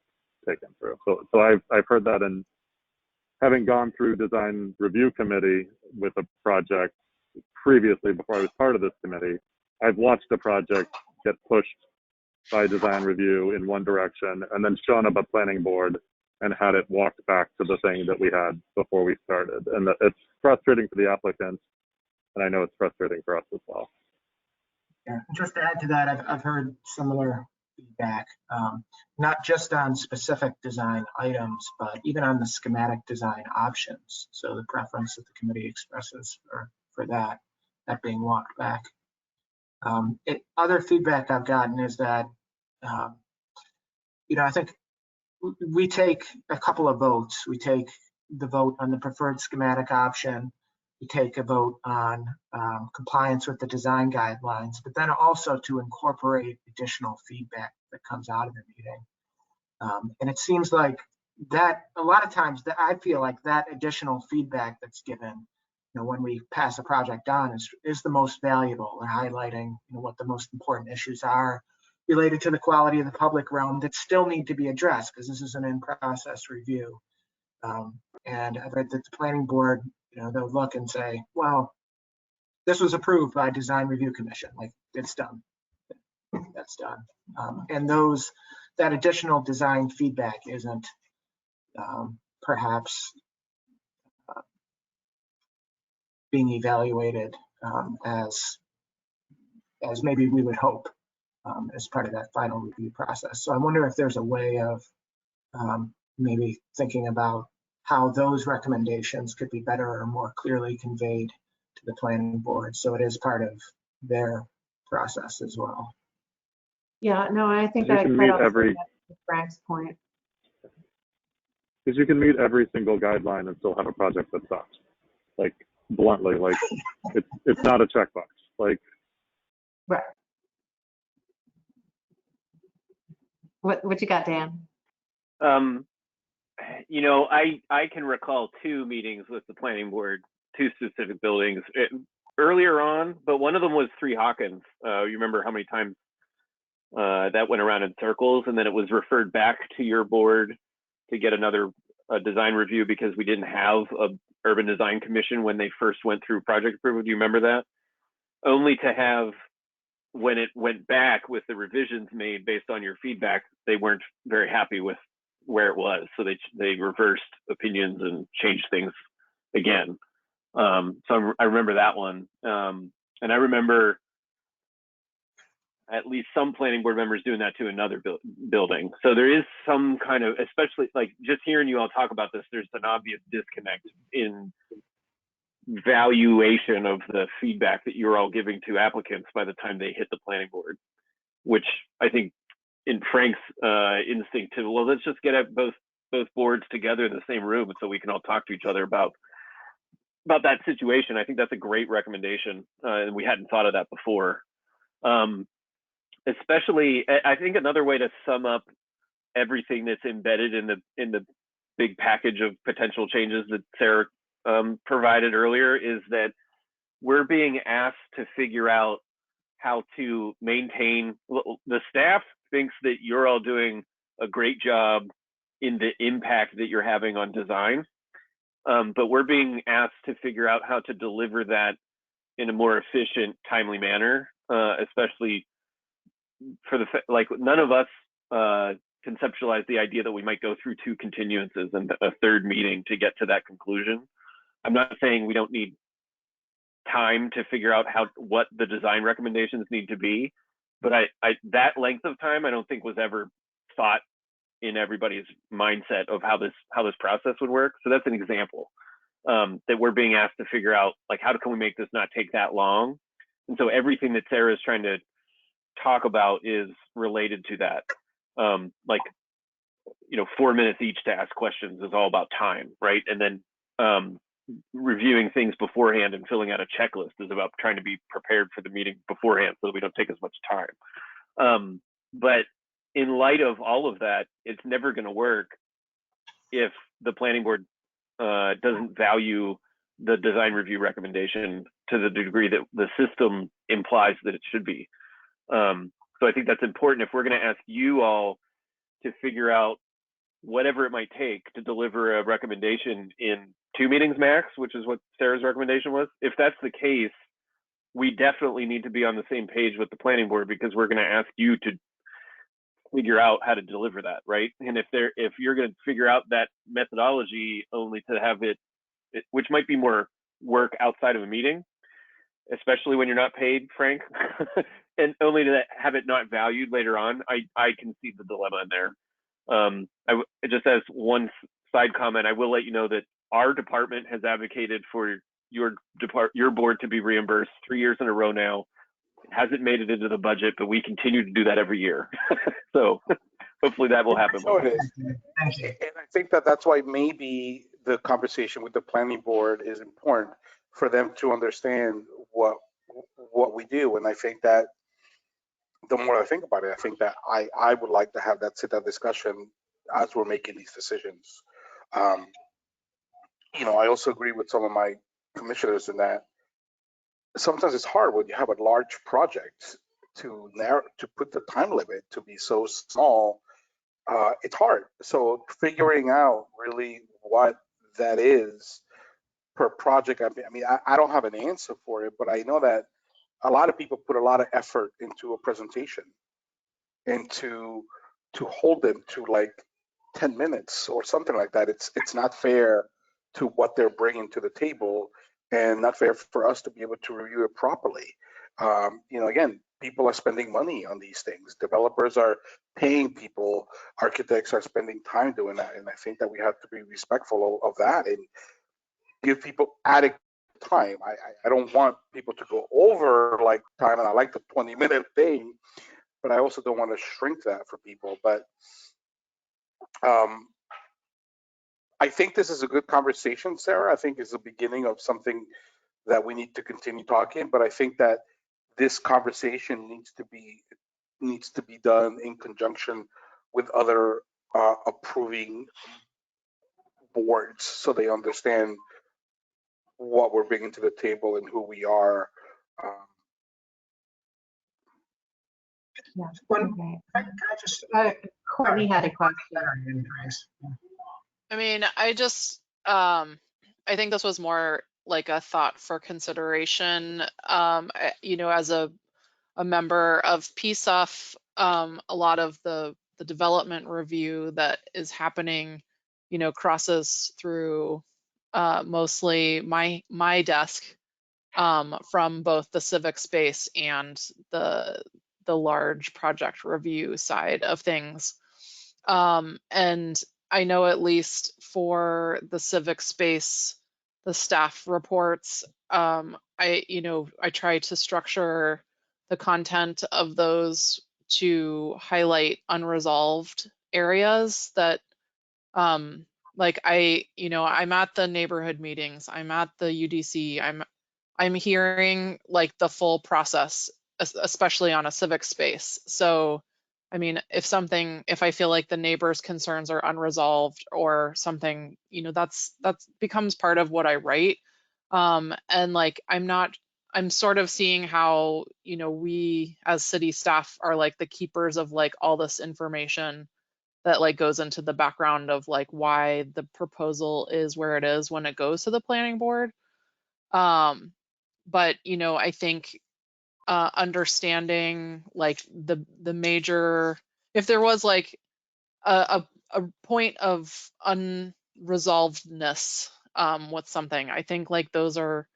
taken through. So I've heard that, and having gone through design review committee with a project previously before I was part of this committee, I've watched a project get pushed by design review in one direction and then shown up at planning board and had it walked back to the thing that we had before we started. And it's frustrating for the applicants, and I know it's frustrating for us as well. Yeah, just to add to that, I've heard similar feedback, not just on specific design items, but even on the schematic design options. So the preference that the committee expresses for for that being walked back. Other feedback I've gotten is that, I think we take a couple of votes. We take the vote on the preferred schematic option. We take a vote on compliance with the design guidelines, but then also to incorporate additional feedback that comes out of the meeting. And it seems like that a lot of times that I feel like that additional feedback that's given, when we pass a project on is the most valuable, and highlighting what the most important issues are related to the quality of the public realm that still need to be addressed, because this is an in-process review. And I've read that the planning board, they'll look and say, well, this was approved by Design Review Commission, like it's done. That's done. And that additional design feedback isn't perhaps being evaluated as maybe we would hope as part of that final review process. So I wonder if there's a way of maybe thinking about how those recommendations could be better or more clearly conveyed to the planning board, so it is part of their process as well. Yeah, no, I think You that can that meet also every- gets to Frank's point. Because you can meet every single guideline and still have a project that sucks. Like, bluntly, like it's not a checkbox. Like, Right. What you got, Dan? I can recall 2 meetings with the planning board, 2 specific buildings earlier on, but one of them was 3 Hawkins. You remember how many times that went around in circles, and then it was referred back to your board to get another design review because we didn't have a urban design commission when they first went through project approval. Do you remember that? Only to have, when it went back with the revisions made based on your feedback, they weren't very happy with where it was. So they reversed opinions and changed things again. So I remember that one. And I remember at least some planning board members doing that to another building. So there is some kind of, especially like just hearing you all talk about this, there's an obvious disconnect in valuation of the feedback that you're all giving to applicants by the time they hit the planning board, which I think in Frank's instinct to, well, let's just get both boards together in the same room so we can all talk to each other about that situation. I think that's a great recommendation, and we hadn't thought of that before. Especially, I think another way to sum up everything that's embedded in the big package of potential changes that Sarah provided earlier is that we're being asked to figure out how to maintain. The staff thinks that you're all doing a great job in the impact that you're having on design, but we're being asked to figure out how to deliver that in a more efficient, timely manner, especially for none of us conceptualize the idea that we might go through 2 continuances and a 3rd meeting to get to that conclusion. I'm not saying we don't need time to figure out what the design recommendations need to be, but that length of time I don't think was ever thought in everybody's mindset of how this process would work. So that's an example that we're being asked to figure out, like, how can we make this not take that long? And so everything that Sarah is trying to talk about is related to that. 4 minutes each to ask questions is all about time, right? And then reviewing things beforehand and filling out a checklist is about trying to be prepared for the meeting beforehand so that we don't take as much time. But in light of all of that, it's never going to work if the planning board doesn't value the design review recommendation to the degree that the system implies that it should be. So I think that's important if we're going to ask you all to figure out whatever it might take to deliver a recommendation in 2 meetings max, which is what Sarah's recommendation was. If that's the case, we definitely need to be on the same page with the planning board, because we're going to ask you to figure out how to deliver that, right? And if you're going to figure out that methodology only to have it, which might be more work outside of a meeting, especially when you're not paid, Frank, and only to have it not valued later on, I can see the dilemma in there. Just as one side comment, I will let you know that our department has advocated for your board to be reimbursed 3 years in a row now. It hasn't made it into the budget, but we continue to do that every year. So hopefully that will happen. So it is. Thank you. And I think that that's why maybe the conversation with the planning board is important for them to understand what we do. And I think that the more I think about it, I think that I would like to have that sit-down discussion as we're making these decisions. You know, I also agree with some of my commissioners in that sometimes it's hard when you have a large project to put the time limit to be so small. It's hard. So figuring out really what that is per project. I mean, I don't have an answer for it, but I know that a lot of people put a lot of effort into a presentation and to hold them to like 10 minutes or something like that. It's not fair to what they're bringing to the table and not fair for us to be able to review it properly. You know, again, people are spending money on these things. Developers are paying people. Architects are spending time doing that. And I think that we have to be respectful of that and give people adequate time. I don't want people to go over like time, and I like the 20-minute thing, but I also don't want to shrink that for people. But I think this is a good conversation, Sarah. I think it's the beginning of something that we need to continue talking, but I think that this conversation needs to be done in conjunction with other approving boards so they understand what we're bringing to the table and who we are. Yeah. One, Okay. I just, Courtney had a question. I mean, I think this was more like a thought for consideration. You know, as a member of PSUF, a lot of the development review that is happening, you know, crosses through mostly my desk from both the civic space and the large project review side of things. And I know at least for the civic space, the staff reports, I try to structure the content of those to highlight unresolved areas that, like I'm at the neighborhood meetings, I'm at the UDC, I'm hearing like the full process, especially on a civic space. So I mean, if I feel like the neighbors' concerns are unresolved or something, you know, that's becomes part of what I write. And like, I'm sort of seeing how, you know, we as city staff are like the keepers of like all this information that like goes into the background of like why the proposal is where it is when it goes to the planning board. But, you know, I think understanding like the major, if there was like a point of unresolvedness with something, I think like those are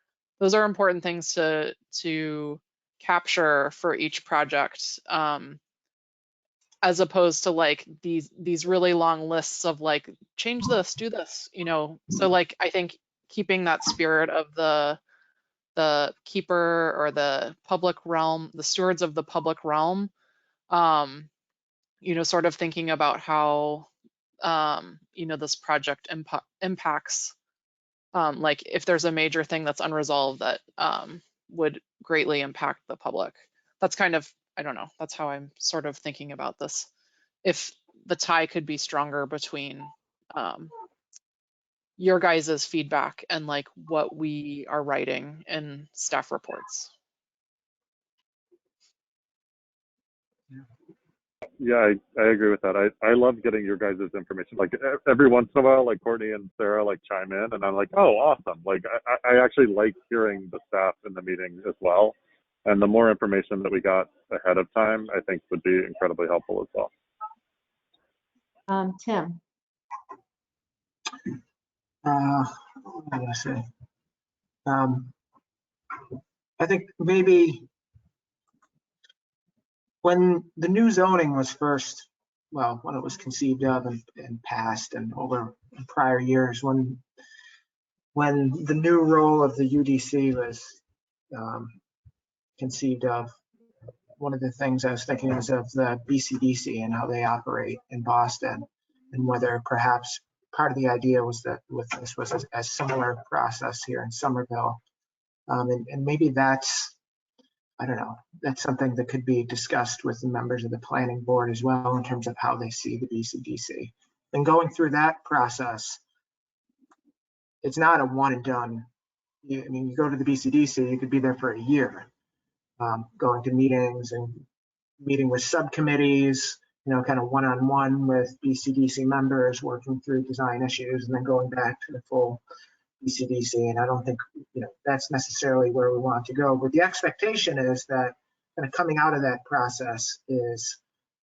important things to capture for each project, as opposed to like these really long lists of like change this, do this, you know. So like I think keeping that spirit of the keeper or the public realm, the stewards of the public realm, you know, sort of thinking about how, you know, this project impacts, like if there's a major thing that's unresolved that would greatly impact the public. That's kind of, I don't know, that's how I'm sort of thinking about this. If the tie could be stronger between your guys' feedback and like what we are writing in staff reports. Yeah, I agree with that. I love getting your guys' information. Like every once in a while, like Courtney and Sarah like chime in, and I'm like, oh, awesome. Like I actually like hearing the staff in the meeting as well. And the more information that we got ahead of time, I think would be incredibly helpful as well. Tim. What am I gonna say? I think maybe when the new zoning was first, well, when it was conceived of and passed and over in prior years, when when the new role of the UDC was conceived of, one of the things I was thinking was of the BCDC and how they operate in Boston, and whether perhaps part of the idea was that with this was a similar process here in Somerville. And maybe that's, I don't know, that's something that could be discussed with the members of the planning board as well in terms of how they see the BCDC. And going through that process, it's not a one and done. I mean, you go to the BCDC, you could be there for a year, going to meetings and meeting with subcommittees, kind of one-on-one with BCDC members, working through design issues, and then going back to the full BCDC. And I don't think, that's necessarily where we want to go. But the expectation is that kind of coming out of that process is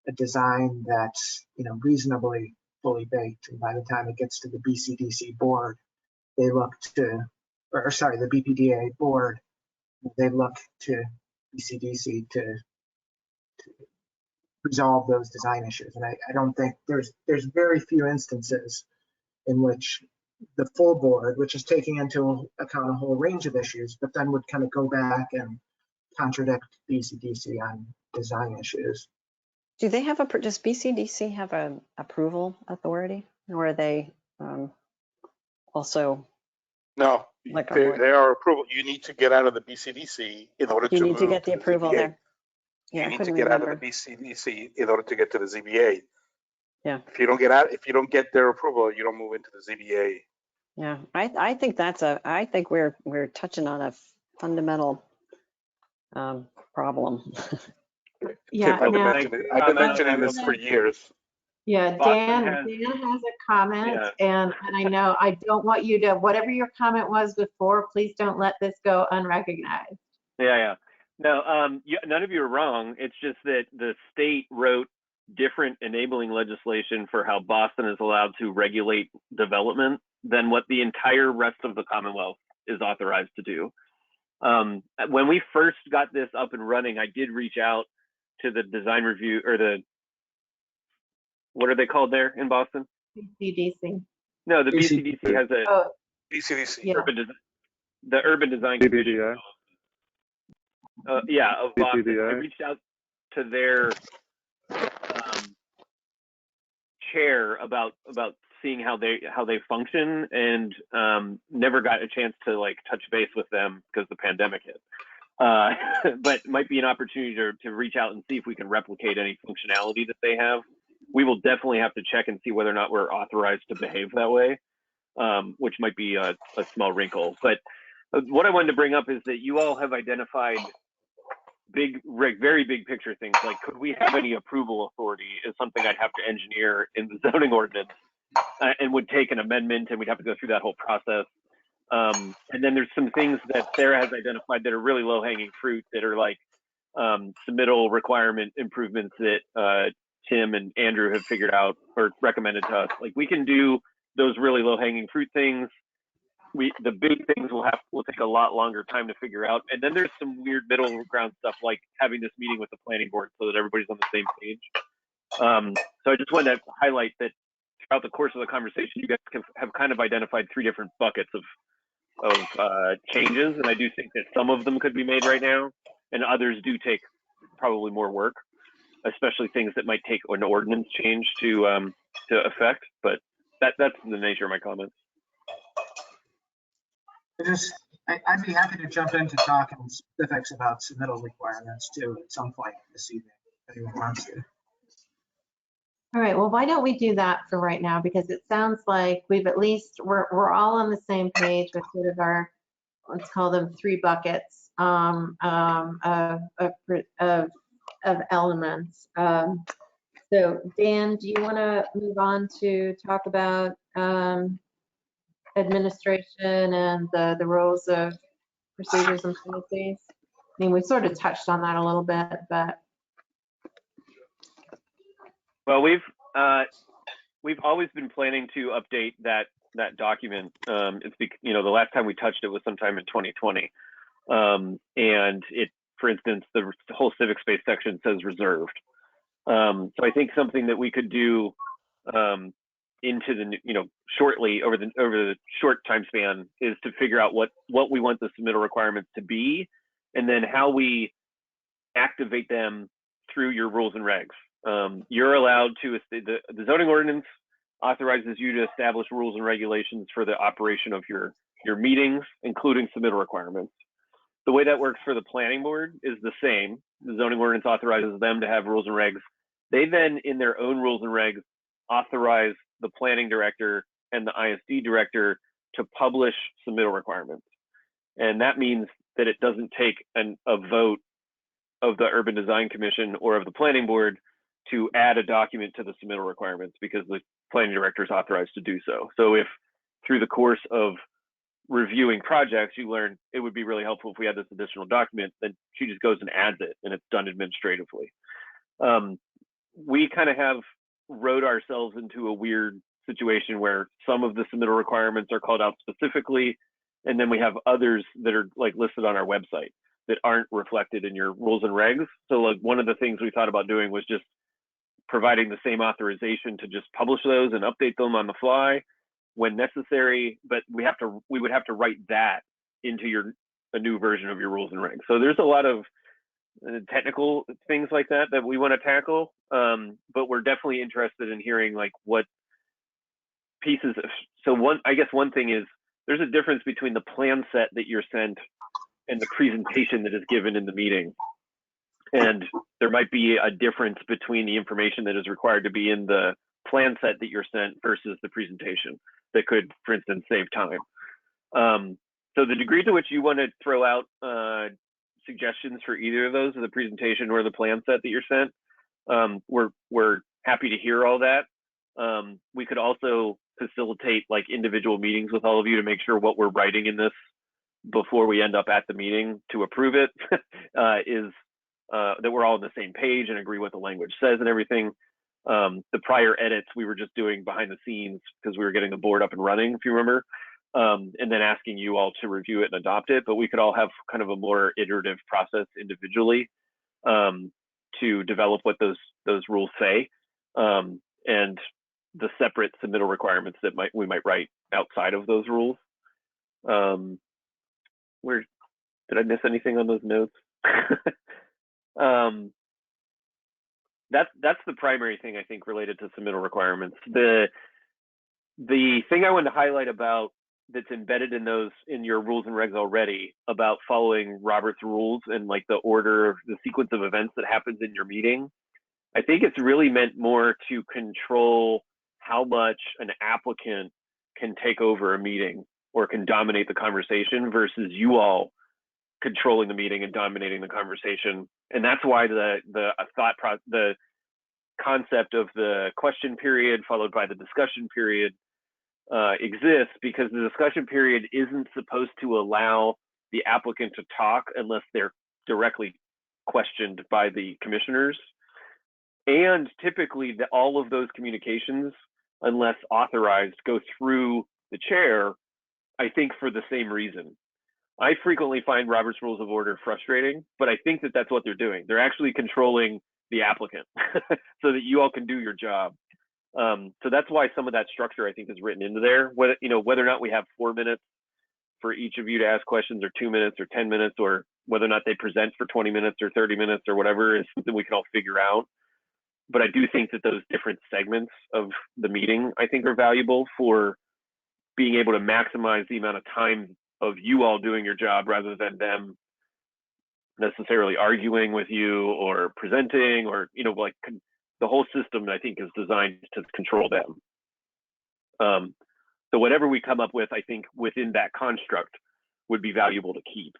a design that's, reasonably fully baked. And by the time it gets to the BCDC board, they look to, or sorry, the BPDA board, they look to BCDC to resolve those design issues. And I don't think there's very few instances in which the full board, which is taking into account a whole range of issues, but then would kind of go back and contradict BCDC on design issues. Do they have does BCDC have an approval authority, or are they also? No, Like they are approval. You need to get out of the BCDC in order to you need move to get the approval ZBA. there. Yeah, You I need to couldn't get remember. out of the BCDC in order to get to the ZBA. Yeah. If you don't get their approval, you don't move into the ZBA. Yeah, I think I think we're touching on a fundamental problem. Yeah, I've been now- mentioning this for years. Yeah, Boston Dan has a comment, Yeah. and I know I don't want you to, whatever your comment was before, please don't let this go unrecognized. Yeah. No, none of you are wrong. It's just that the state wrote different enabling legislation for how Boston is allowed to regulate development than what the entire rest of the Commonwealth is authorized to do. When we first got this up and running, I did reach out to the design review, or what are they called there in Boston? BCDC. No, the BCDC has a Oh, BCDC. yeah. the Urban Design Commission. BBDA. Of Boston. BCDA. I reached out to their chair about seeing how they function, and never got a chance to touch base with them because the pandemic hit. But might be an opportunity to reach out and see if we can replicate any functionality that they have. We will definitely have to check and see whether or not we're authorized to behave that way, which might be a small wrinkle. But what I wanted to bring up is that you all have identified very big picture things, like could we have any approval authority is something I'd have to engineer in the zoning ordinance, and would take an amendment, and we'd have to go through that whole process. And then there's some things that Sarah has identified that are really low hanging fruit, that are like submittal requirement improvements that Tim and Andrew have figured out or recommended to us. Like, we can do those really low hanging fruit things. The big things will take a lot longer time to figure out. And then there's some weird middle ground stuff, like having this meeting with the planning board so that everybody's on the same page. So I just wanted to highlight that throughout the course of the conversation, you guys have kind of identified 3 different buckets of changes. And I do think that some of them could be made right now, and others do take probably more work, especially things that might take an ordinance change to affect. But that's the nature of my comments. I'd be happy to jump into talking specifics about submittal requirements too at some point this evening, if anyone wants to. All right, well, why don't we do that for right now? Because it sounds like we're all on the same page with sort of our, let's call them 3 buckets of elements. So Dan, do you want to move on to talk about administration and the roles of procedures and policies? I mean, we sort of touched on that a little bit, but. Well, we've always been planning to update that document. It's the last time we touched it was sometime in 2020, and for instance, the whole civic space section says reserved. So I think something that we could do into the, shortly over the short time span is to figure out what we want the submittal requirements to be, and then how we activate them through your rules and regs. You're allowed to, the zoning ordinance authorizes you to establish rules and regulations for the operation of your meetings, including submittal requirements. The way that works for the planning board is the same. The zoning ordinance authorizes them to have rules and regs. They then, in their own rules and regs, authorize the planning director and the ISD director to publish submittal requirements. And that means that it doesn't take a vote of the Urban Design Commission or of the planning board to add a document to the submittal requirements, because the planning director is authorized to do so. So if through the course of reviewing projects, you learn it would be really helpful if we had this additional document, then she just goes and adds it, and it's done administratively. We kind of have wrote ourselves into a weird situation where some of the submittal requirements are called out specifically, and then we have others that are like listed on our website that aren't reflected in your rules and regs. So like one of the things we thought about doing was just providing the same authorization to just publish those and update them on the fly when necessary, but we would have to write that into a new version of your rules and regs. So there's a lot of technical things like that we want to tackle, but we're definitely interested in hearing like what pieces of, so I guess one thing is there's a difference between the plan set that you're sent and the presentation that is given in the meeting. And there might be a difference between the information that is required to be in the plan set that you're sent versus the presentation that could, for instance, save time. So the degree to which you want to throw out suggestions for either of those, the presentation or the plan set that you're sent, we're happy to hear all that. We could also facilitate like individual meetings with all of you to make sure what we're writing in this before we end up at the meeting to approve it is that we're all on the same page and agree what the language says and everything. The prior edits we were just doing behind the scenes because we were getting the board up and running, if you remember, and then asking you all to review it and adopt it. But we could all have kind of a more iterative process individually to develop what those rules say, and the separate submittal requirements that we might write outside of those rules. Where did I miss anything on those notes? That's the primary thing I think related to submittal requirements. The thing I wanted to highlight about that's embedded in your rules and regs already about following Robert's rules and like the order, the sequence of events that happens in your meeting, I think it's really meant more to control how much an applicant can take over a meeting or can dominate the conversation versus you all controlling the meeting and dominating the conversation. And that's why the concept of the question period followed by the discussion period exists, because the discussion period isn't supposed to allow the applicant to talk unless they're directly questioned by the commissioners. And typically all of those communications, unless authorized, go through the chair, I think for the same reason. I frequently find Robert's Rules of Order frustrating, but I think that that's what they're doing. They're actually controlling the applicant so that you all can do your job. So that's why some of that structure I think is written into there. Whether or not we have 4 minutes for each of you to ask questions, or 2 minutes or 10 minutes, or whether or not they present for 20 minutes or 30 minutes or whatever is something we can all figure out. But I do think that those different segments of the meeting I think are valuable for being able to maximize the amount of time of you all doing your job rather than them necessarily arguing with you or presenting, or like the whole system I think is designed to control them. So whatever we come up with, I think within that construct would be valuable to keep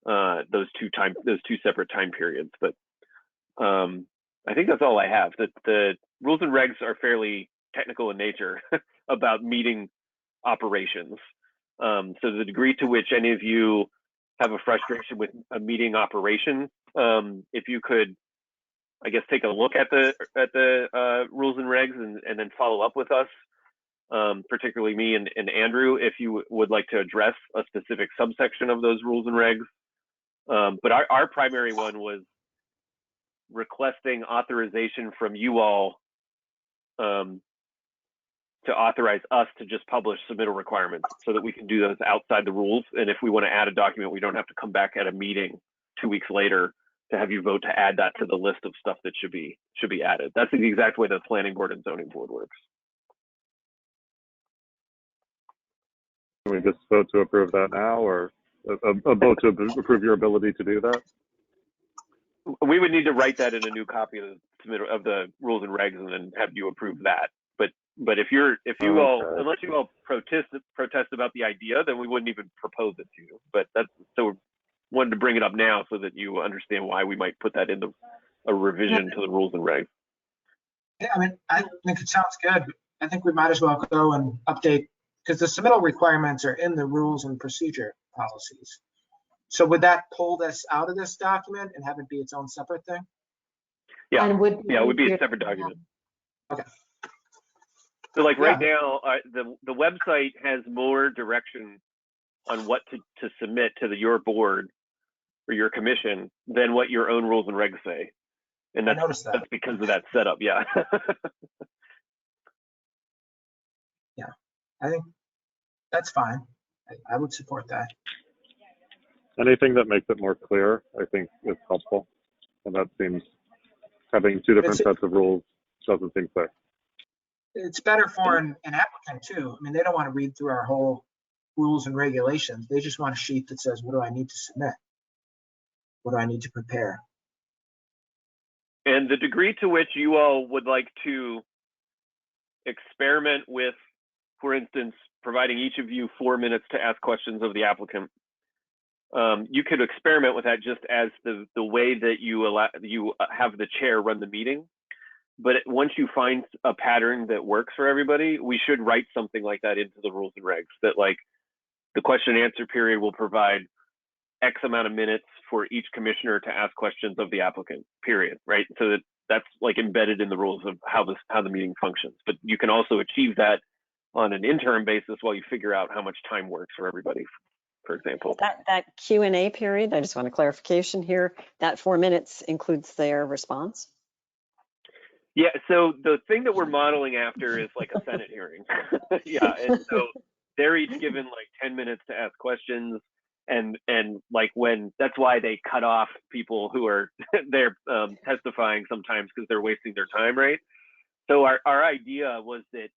those two separate time periods. But I think that's all I have. The rules and regs are fairly technical in nature about meeting operations. So the degree to which any of you have a frustration with a meeting operation, if you could, I guess, take a look at the rules and regs and then follow up with us, particularly me and Andrew, if you would like to address a specific subsection of those rules and regs. But our primary one was requesting authorization from you all to authorize us to just publish submittal requirements so that we can do those outside the rules. And if we want to add a document, we don't have to come back at a meeting 2 weeks later to have you vote to add that to the list of stuff that should be added. That's the exact way the planning board and zoning board works. Can we just vote to approve that now, or a vote to approve your ability to do that? We would need to write that in a new copy of the rules and regs and then have you approve that. But if you all, unless you all protest about the idea, then we wouldn't even propose it to you. But that's, so we wanted to bring it up now so that you understand why we might put that in a revision to the rules and regs. Yeah, I mean, I think it sounds good. I think we might as well go and update, because the submittal requirements are in the rules and procedure policies. So would that pull this out of this document and have it be its own separate thing? Yeah, And it would be a separate document. Okay. So like right now, the website has more direction on what to submit to your board or your commission than what your own rules and regs say. And that's because of that setup, yeah. Yeah, I think that's fine. I would support that. Anything that makes it more clear, I think, is helpful. And that seems, having two different sets of rules doesn't seem clear. It's better for an applicant too. I mean, they don't want to read through our whole rules and regulations. They just want a sheet that says, what do I need to submit? What do I need to prepare? And the degree to which you all would like to experiment with, for instance, providing each of you 4 minutes to ask questions of the applicant, you could experiment with that just as the way that you have the chair run the meeting. But once you find a pattern that works for everybody, we should write something like that into the rules and regs, that like the question and answer period will provide X amount of minutes for each commissioner to ask questions of the applicant, period, right? So that's like embedded in the rules of how the meeting functions. But you can also achieve that on an interim basis while you figure out how much time works for everybody, for example. That Q&A period, I just want a clarification here, that 4 minutes includes their response? Yeah, so the thing that we're modeling after is like a Senate hearing. Yeah, and so they're each given like 10 minutes to ask questions, and like that's why they cut off people who are they're testifying sometimes because they're wasting their time, right? So our idea was that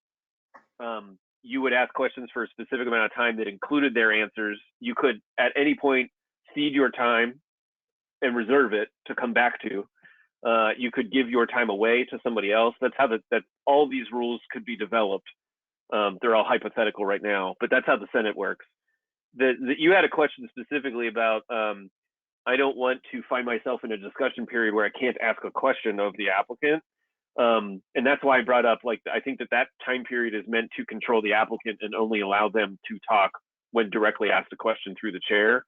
you would ask questions for a specific amount of time that included their answers. You could at any point cede your time and reserve it to come back to. You could give your time away to somebody else. That's how that all these rules could be developed. They're all hypothetical right now, but that's how the Senate works. You had a question specifically about, I don't want to find myself in a discussion period where I can't ask a question of the applicant. And that's why I brought up, like, I think that time period is meant to control the applicant and only allow them to talk when directly asked a question through the chair,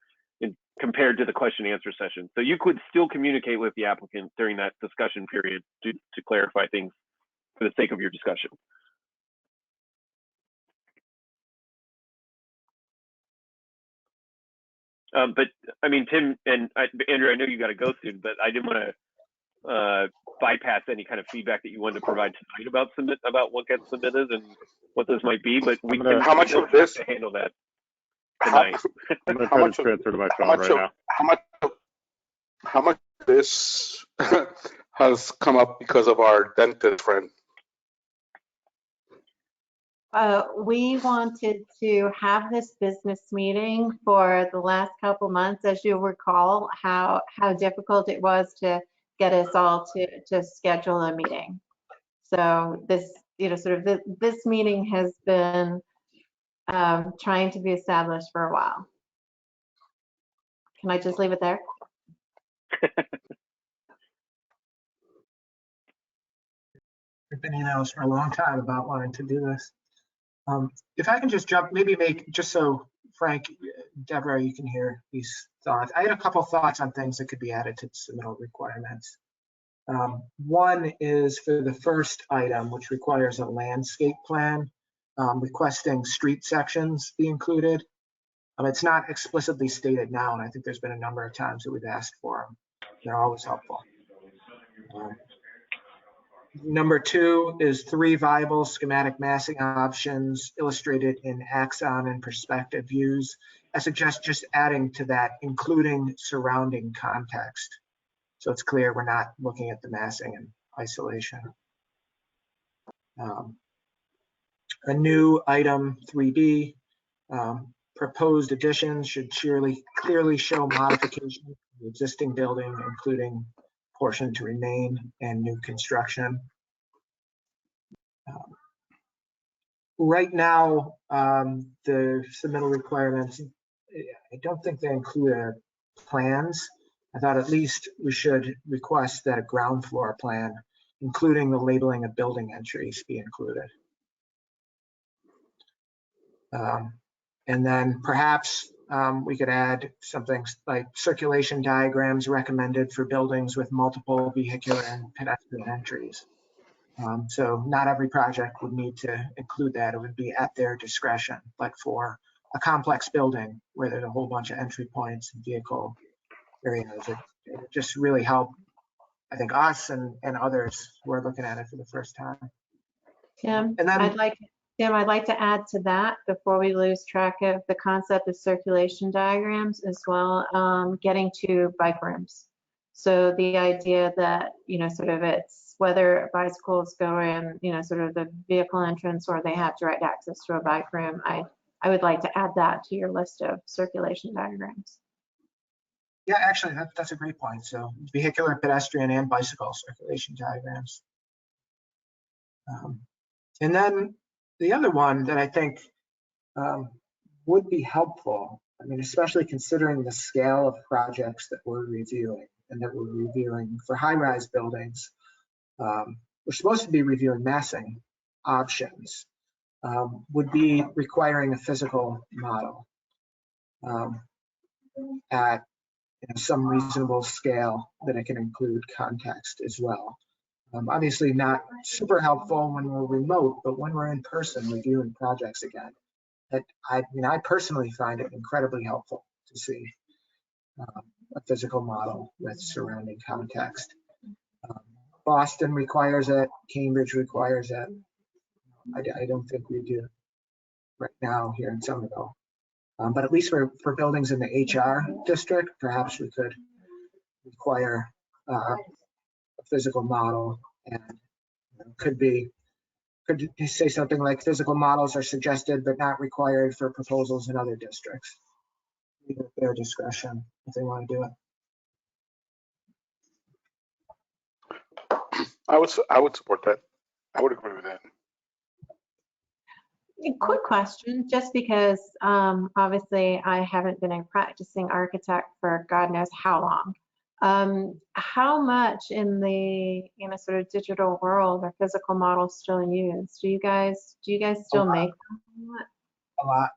compared to the question and answer session. So you could still communicate with the applicant during that discussion period to clarify things for the sake of your discussion. But I mean, Tim and Andrew, I know you got to go soon, but I didn't want to bypass any kind of feedback that you wanted to provide tonight about what gets submitted and what those might be. But we can how much of this to handle that tonight. I'm going to try to transfer to my phone right now. How much of this has come up because of our dentist friend? We wanted to have this business meeting for the last couple months, as you'll recall, how difficult it was to get us all to schedule a meeting. So this, this meeting has been trying to be established for a while. Can I just leave it there? We've been emails for a long time about wanting to do this. If I can just jump, just so Frank, Deborah, you can hear these thoughts. I had a couple thoughts on things that could be added to the submittal requirements. One is for the first item, which requires a landscape plan, requesting street sections be included. It's not explicitly stated now, and I think there's been a number of times that we've asked for them. They're always helpful. Number 2 is 3 viable schematic massing options illustrated in axon and perspective views. I suggest just adding to that, including surrounding context. So it's clear we're not looking at the massing in isolation. A new item 3D, proposed additions should clearly show modification of the existing building, including portion to remain and new construction. Right now, the submittal requirements, I don't think they include plans. I thought at least we should request that a ground floor plan, including the labeling of building entries, be included. And then perhaps we could add something like circulation diagrams recommended for buildings with multiple vehicular and pedestrian entries. So not every project would need to include that. It would be at their discretion. But for a complex building where there's a whole bunch of entry points and vehicle areas, it would just really help, I think, us and others who are looking at it for the first time. Tim, And then, I'd like to add to that before we lose track of the concept of circulation diagrams as well, getting to bike rooms. So the idea that, sort of it's whether bicycles go in, sort of the vehicle entrance or they have direct access to a bike room, I would like to add that to your list of circulation diagrams. yeah, actually, that's a great point. So vehicular, pedestrian, and bicycle circulation diagrams. And then the other one that I think would be helpful, I mean, especially considering the scale of projects that we're reviewing and that we're reviewing for high-rise buildings, we're supposed to be reviewing massing options, would be requiring a physical model at some reasonable scale that it can include context as well. Obviously not super helpful when we're remote, but when we're in person reviewing projects again, I personally find it incredibly helpful to see a physical model with surrounding context. Boston requires it, Cambridge requires it. I don't think we do right now here in Somerville. But at least for buildings in the HR district, perhaps we could require a physical model, and could you say something like physical models are suggested but not required for proposals in other districts? Leave it at their discretion if they want to do it. I would support that. I would agree with that. Quick question, just because obviously I haven't been a practicing architect for God knows how long. How much in the sort of digital world are physical models still used? Do you guys still make them? A lot.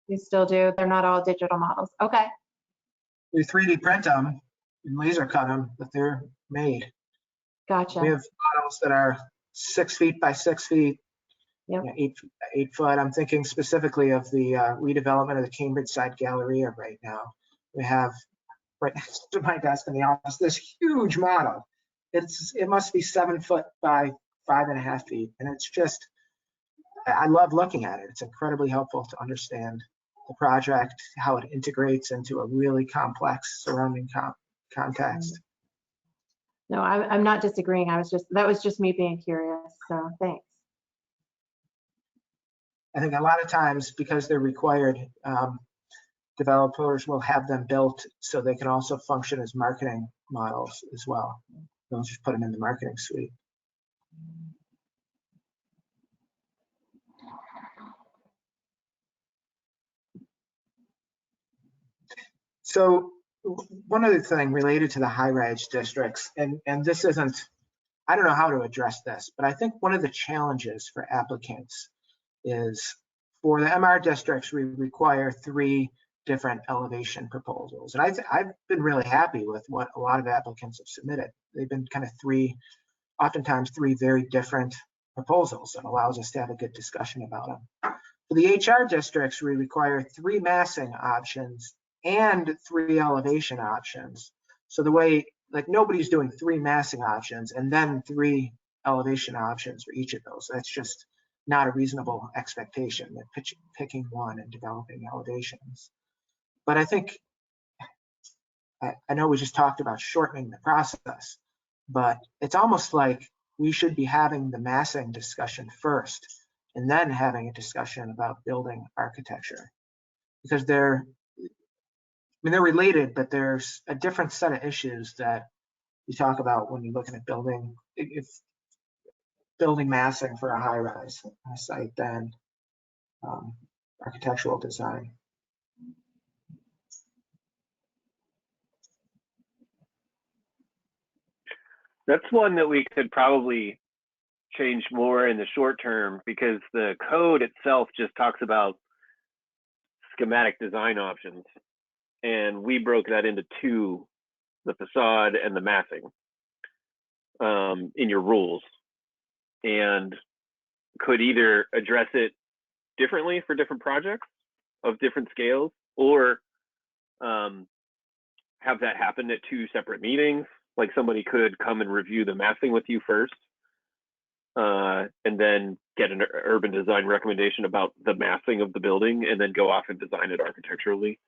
You still do? They're not all digital models. Okay. We 3D print them and laser cut them, but they're made. Gotcha. We have models that are 6 feet by 6 feet, yep. 8 foot. I'm thinking specifically of the redevelopment of the Cambridge Side Galleria right now. We have right next to my desk in the office this huge model. It must be 7 foot by 5.5 feet, and it's just, I love looking at it. It's incredibly helpful to understand the project, how it integrates into a really complex surrounding context. No, I'm not disagreeing. That was just me being curious. So thanks. I think a lot of times, because they're required, developers will have them built so they can also function as marketing models as well. They'll just put them in the marketing suite. So one other thing related to the high-rise districts, and this isn't, I don't know how to address this, but I think one of the challenges for applicants is for the MR districts, we require 3 different elevation proposals. And I've been really happy with what a lot of applicants have submitted. They've been kind of oftentimes three very different proposals, and allows us to have a good discussion about them. For the HR districts, we require 3 massing options and 3 elevation options. So the way, like, nobody's doing 3 massing options and then 3 elevation options for each of those. That's just not a reasonable expectation, that picking one and developing elevations. But I think, I know we just talked about shortening the process, but it's almost like we should be having the massing discussion first and then having a discussion about building architecture, because they're related, but there's a different set of issues that you talk about when you're looking at building massing for a high-rise site than architectural design. That's one that we could probably change more in the short term, because the code itself just talks about schematic design options. And we broke that into two, the facade and the massing, in your rules, and could either address it differently for different projects of different scales, or have that happen at two separate meetings. Like somebody could come and review the massing with you first, and then get an urban design recommendation about the massing of the building, and then go off and design it architecturally,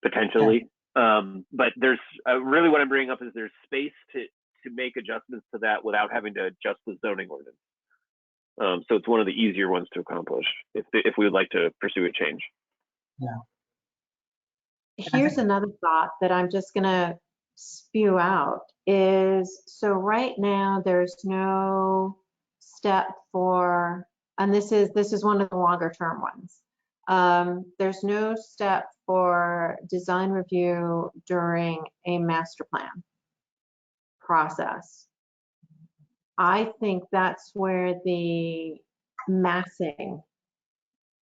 potentially. But there's really, what I'm bringing up is there's space to make adjustments to that without having to adjust the zoning ordinance. So it's one of the easier ones to accomplish if we would like to pursue a change. Yeah. Here's another thought that I'm just gonna spew out is, so right now there's no step for, and this is one of the longer term ones. There's no step for design review during a master plan process. I think that's where the massing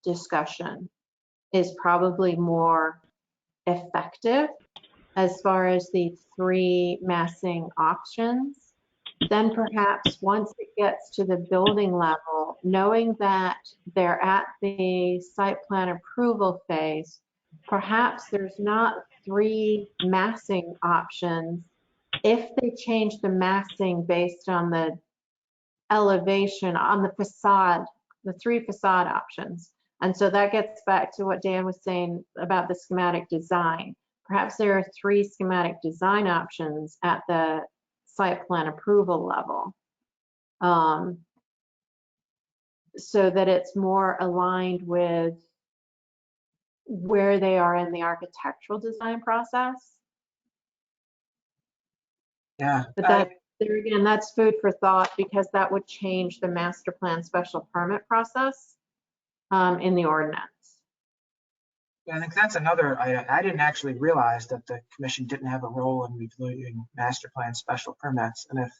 discussion is probably more effective as far as the 3 massing options. Then perhaps once it gets to the building level, knowing that they're at the site plan approval phase, perhaps there's not 3 massing options if they change the massing based on the elevation on the facade, the 3 facade options. And so that gets back to what Dan was saying about the schematic design. Perhaps there are 3 schematic design options at the site plan approval level, so that it's more aligned with where they are in the architectural design process. Yeah. But that, there again, that's food for thought, because that would change the master plan special permit process in the ordinance. I think that's another, I didn't actually realize that the commission didn't have a role in reviewing master plan special permits. And if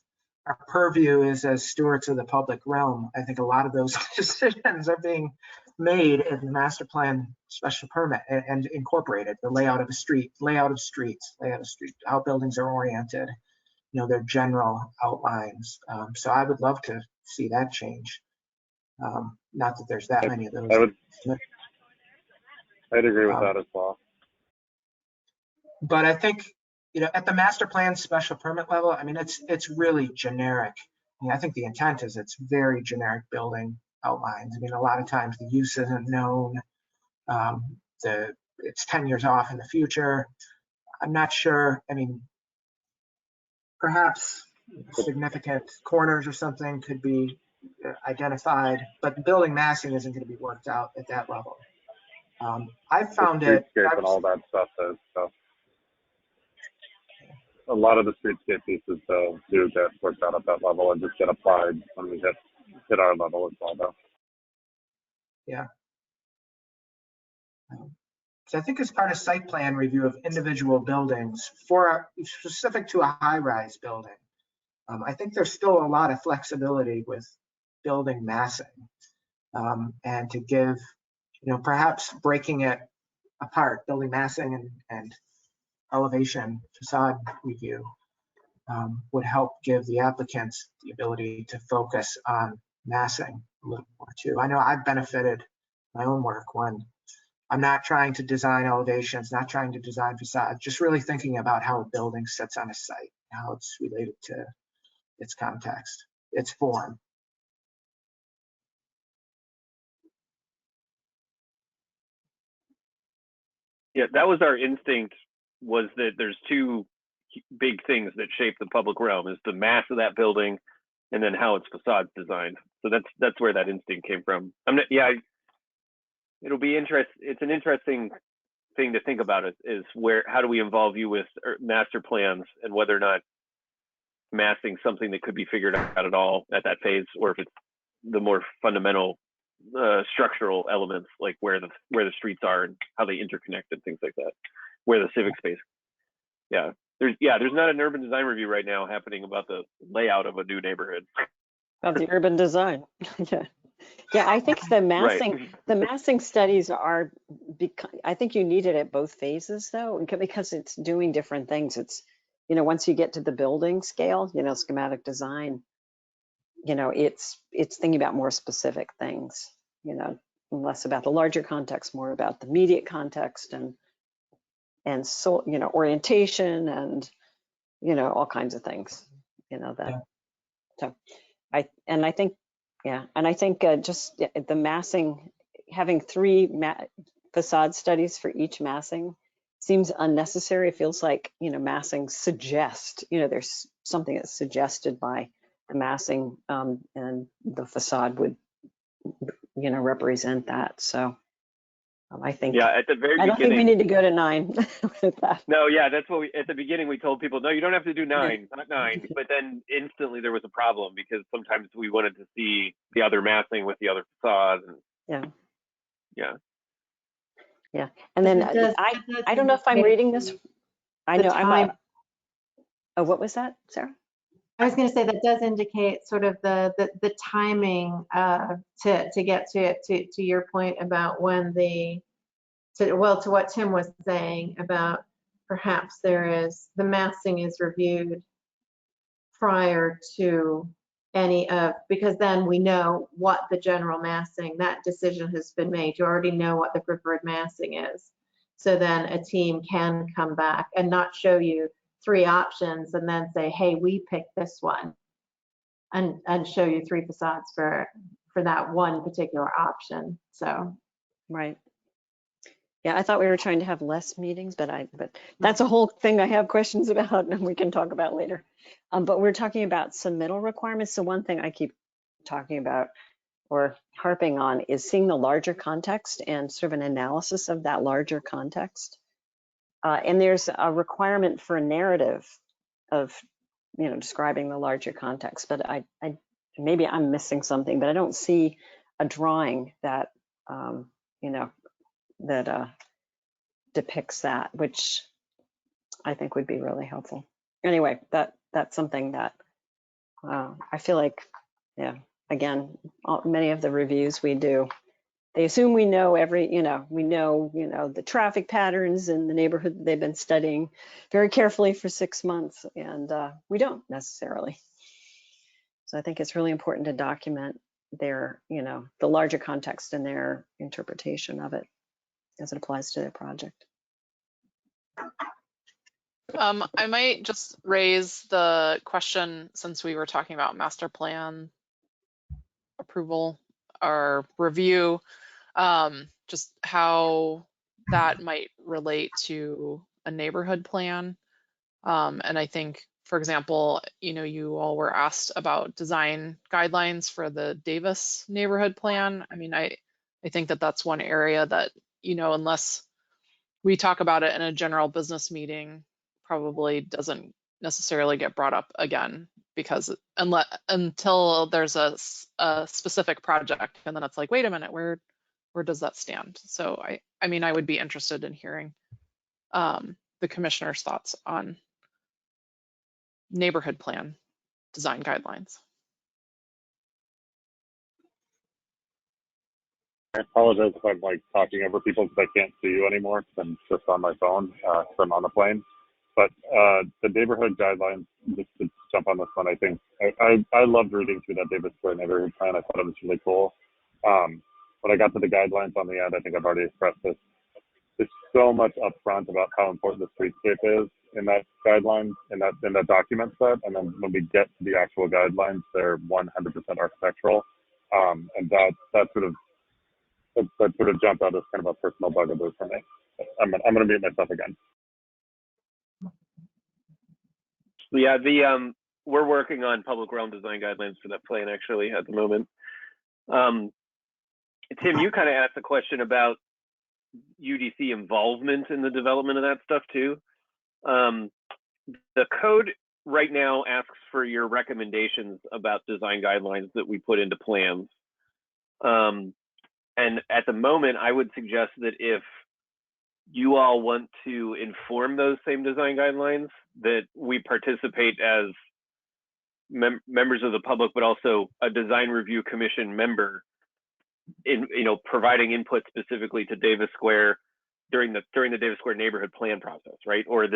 our purview is as stewards of the public realm, I think a lot of those decisions are being made in the master plan special permit and incorporated. The layout of a street, layout of streets, how buildings are oriented, their general outlines. So I would love to see that change. Not that there's that many of those. I'd agree with that as well. But I think, at the master plan special permit level, I mean, it's really generic. I think the intent is it's very generic building outlines. I mean, a lot of times the use isn't known. It's 10 years off in the future. I'm not sure. I mean, perhaps significant corners or something could be identified, but the building massing isn't going to be worked out at that level. I found it. And all that stuff is, so. A lot of the streetscape pieces though do get worked out at that level and just get applied when we hit our level as well though. Yeah. So I think as part of site plan review of individual buildings specific to a high-rise building, I think there's still a lot of flexibility with building massing, and to give, perhaps breaking it apart, building massing and elevation facade review would help give the applicants the ability to focus on massing a little more too. I know I've benefited my own work when I'm not trying to design elevations, not trying to design facades, just really thinking about how a building sits on a site, how it's related to its context. its form. Yeah, that was our instinct, was that there's two big things that shape the public realm, is the mass of that building and then how its facade's designed. So that's where that instinct came from. It'll be it's an interesting thing to think about, is how do we involve you with master plans, and whether or not massing something that could be figured out at all at that phase, or if it's the more fundamental structural elements, like where the streets are and how they interconnect and things like that, where the civic space. There's not an urban design review right now happening about the layout of a new neighborhood. Of the urban design. Yeah, I think the massing, Right. the massing studies are, I think you need it at both phases though, because it's doing different things. It's, once you get to the building scale, schematic design, it's thinking about more specific things, less about the larger context, more about the immediate context and so, orientation and, all kinds of things, that. So I think just the massing, having 3 facade studies for each massing seems unnecessary. It feels like, massing suggest, there's something that's suggested by the massing, and the facade would, represent that. So I think, At the very beginning. I don't think we need to go to 9 with that. No, that's what at the beginning we told people, no, you don't have to do 9, not 9. But then instantly there was a problem, because sometimes we wanted to see the other massing with the other facades. And, Yeah. And then I don't know if I'm reading this. I know oh, what was that, Sarah? I was going to say that does indicate sort of the timing to get to your point about when to what Tim was saying about perhaps the massing is reviewed prior to any of, because then we know what the general massing, that decision has been made. You already know what the preferred massing is. So then a team can come back and not show you 3 options and then say, hey, we picked this one, and show you 3 facades for that one particular option. So right. Yeah, I thought we were trying to have less meetings, but that's a whole thing I have questions about, and we can talk about later. But we're talking about submittal requirements. So one thing I keep talking about or harping on is seeing the larger context and sort of an analysis of that larger context. And there's a requirement for a narrative of, describing the larger context, but I maybe I'm missing something, but I don't see a drawing that, that depicts that, which I think would be really helpful. Anyway, that's something that I feel like, again, many of the reviews we do, they assume we know the traffic patterns in the neighborhood that they've been studying very carefully for 6 months, and we don't necessarily. So I think it's really important to document their, the larger context and their interpretation of it as it applies to their project. I might just raise the question, since we were talking about master plan approval or review, just how that might relate to a neighborhood plan. And I think, for example, you all were asked about design guidelines for the Davis neighborhood plan. I mean, I think that's one area that, unless we talk about it in a general business meeting, probably doesn't necessarily get brought up again, because until there's a specific project, and then it's like, wait a minute, where does that stand? So I mean, I would be interested in hearing the commissioner's thoughts on neighborhood plan design guidelines. I apologize if I'm talking over people because I can't see you anymore, because I'm just on my phone, because I'm on the plane. But the neighborhood guidelines, just to jump on this one, I think I loved reading through that Davis Square neighborhood plan. I thought it was really cool. When I got to the guidelines on the end, I think I've already expressed this. is so much upfront about how important the streetscape is in that guidelines, in that document set. And then when we get to the actual guidelines, they're 100% architectural. And that sort of jumped out as kind of a personal bugaboo for me. I'm going to mute myself again. Yeah, we're working on public realm design guidelines for that plan actually at the moment. Tim, you kind of asked a question about UDC involvement in the development of that stuff too. The code right now asks for your recommendations about design guidelines that we put into plans. And at the moment, I would suggest that if you all want to inform those same design guidelines, that we participate as members of the public, but also a design review commission member in, providing input specifically to Davis Square during the Davis Square neighborhood plan process, right? Or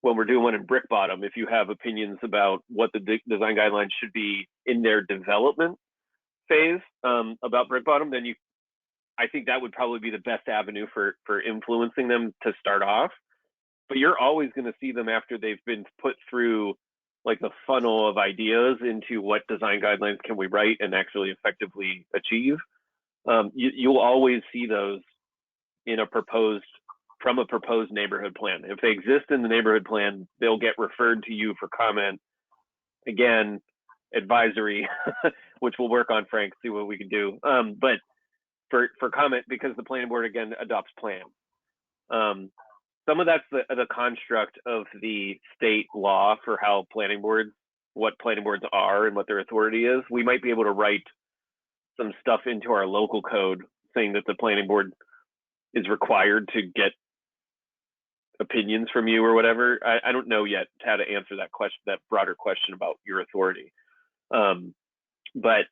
when we're doing one in Brick Bottom, if you have opinions about what the design guidelines should be in their development phase about Brick Bottom, then I think that would probably be the best avenue for influencing them to start off. But you're always going to see them after they've been put through like the funnel of ideas into what design guidelines can we write and actually effectively achieve. You'll always see those from a proposed neighborhood plan. If they exist in the neighborhood plan, they'll get referred to you for comment. Again, advisory, which we'll work on, Frank, see what we can do. But for comment, because the planning board again adopts plan. Some of that's the construct of the state law for how what planning boards are and what their authority is. We might be able to write some stuff into our local code saying that the planning board is required to get opinions from you or whatever. I don't know yet how to answer that question, that broader question about your authority. But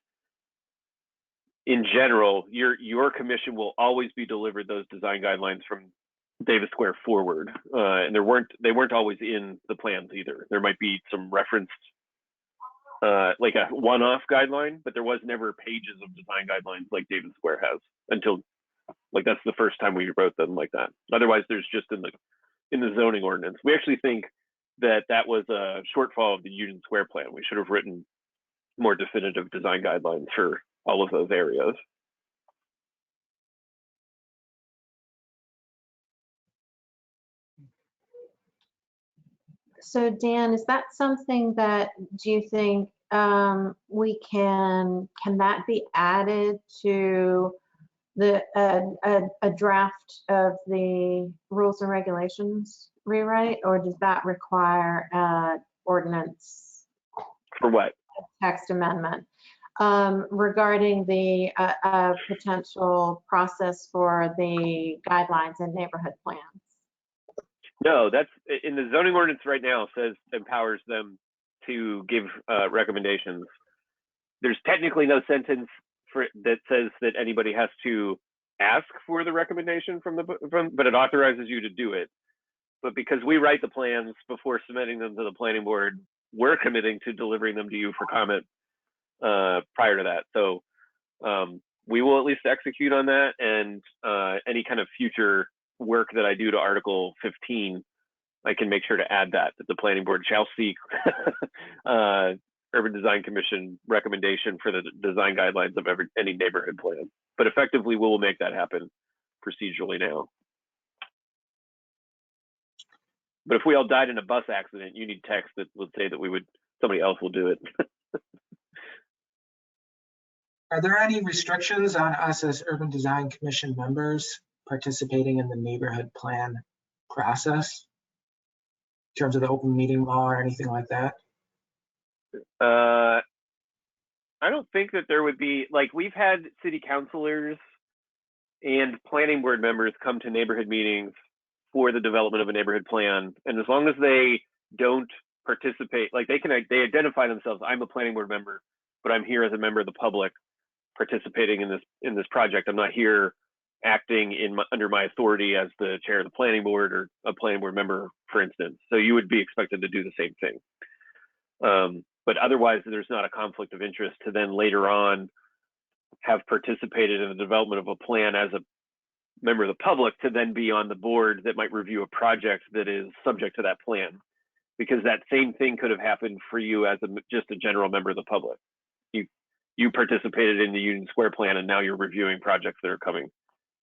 in general, your commission will always be delivered those design guidelines from Davis Square forward, and they weren't always in the plans either. There might be some referenced, like a one-off guideline, but there was never pages of design guidelines like Davis Square has until, like, that's the first time we wrote them like that. Otherwise, there's just in the zoning ordinance. We actually think that was a shortfall of the Union Square plan. We should have written more definitive design guidelines for all of those areas. So Dan, is that something that, do you think can that be added to a draft of the rules and regulations rewrite, or does that require ordinance? For what? Text amendment regarding the potential process for the guidelines and neighborhood plans? No, that's in the zoning ordinance right now, empowers them to give recommendations. There's technically no sentence that says that anybody has to ask for the recommendation but it authorizes you to do it. But because we write the plans before submitting them to the planning board, we're committing to delivering them to you for comment prior to that. So we will at least execute on that, and any kind of future work that I do to Article 15, I can make sure to add that the planning board shall seek Urban Design Commission recommendation for the design guidelines of any neighborhood plan. But effectively, we will make that happen procedurally now. But if we all died in a bus accident, you need text that would say that somebody else will do it. Are there any restrictions on us as Urban Design Commission members participating in the neighborhood plan process in terms of the open meeting law or anything like that? I don't think that there would be, like, we've had city councilors and planning board members come to neighborhood meetings for the development of a neighborhood plan, and as long as they don't participate, like they identify themselves, I'm a planning board member, but I'm here as a member of the public participating in this project. I'm not here acting under my authority as the chair of the planning board or a planning board member, for instance. So you would be expected to do the same thing. But otherwise, there's not a conflict of interest to then later on have participated in the development of a plan as a member of the public to then be on the board that might review a project that is subject to that plan, because that same thing could have happened for you as just a general member of the public. You participated in the Union Square plan, and now you're reviewing projects that are coming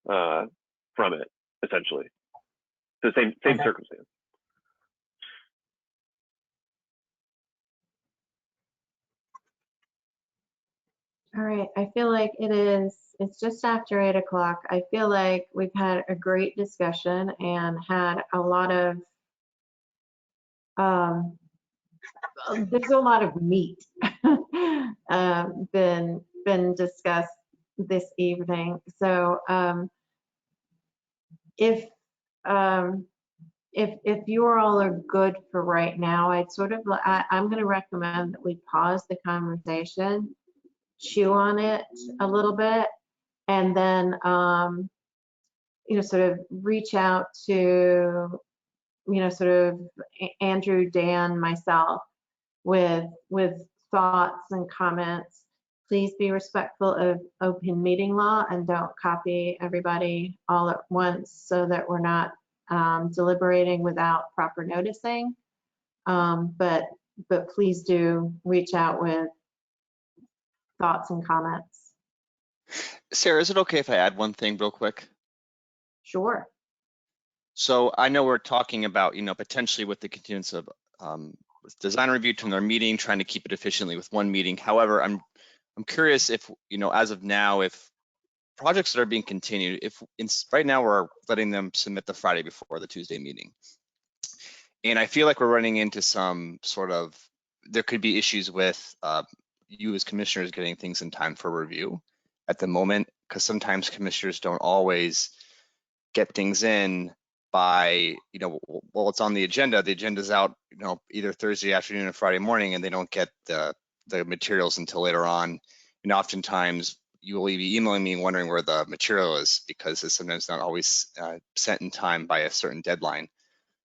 from it, essentially. The same Okay. circumstance. All right, I feel like it's just after 8 o'clock. I feel like we've had a great discussion and had a lot of, there's a lot of meat been discussed this evening. So if you all are good for right now, I'm going to recommend that we pause the conversation, chew on it a little bit, and then sort of reach out to sort of Andrew, Dan, myself with thoughts and comments. Please be respectful of open meeting law and don't copy everybody all at once so that we're not deliberating without proper noticing. But please do reach out with thoughts and comments. Sarah, is it okay if I add one thing real quick? Sure. So I know we're talking about, potentially with the continuance of design review to another meeting, trying to keep it efficiently with one meeting. However, I'm curious if, as of now, if projects that are being continued, right now we're letting them submit the Friday before the Tuesday meeting. And I feel like we're running into some sort of, there could be issues with you as commissioners getting things in time for review at the moment, because sometimes commissioners don't always get things in by, well, it's on the agenda's out, either Thursday afternoon or Friday morning, and they don't get the materials until later on. And oftentimes you will be emailing me wondering where the material is, because it's sometimes not always sent in time by a certain deadline.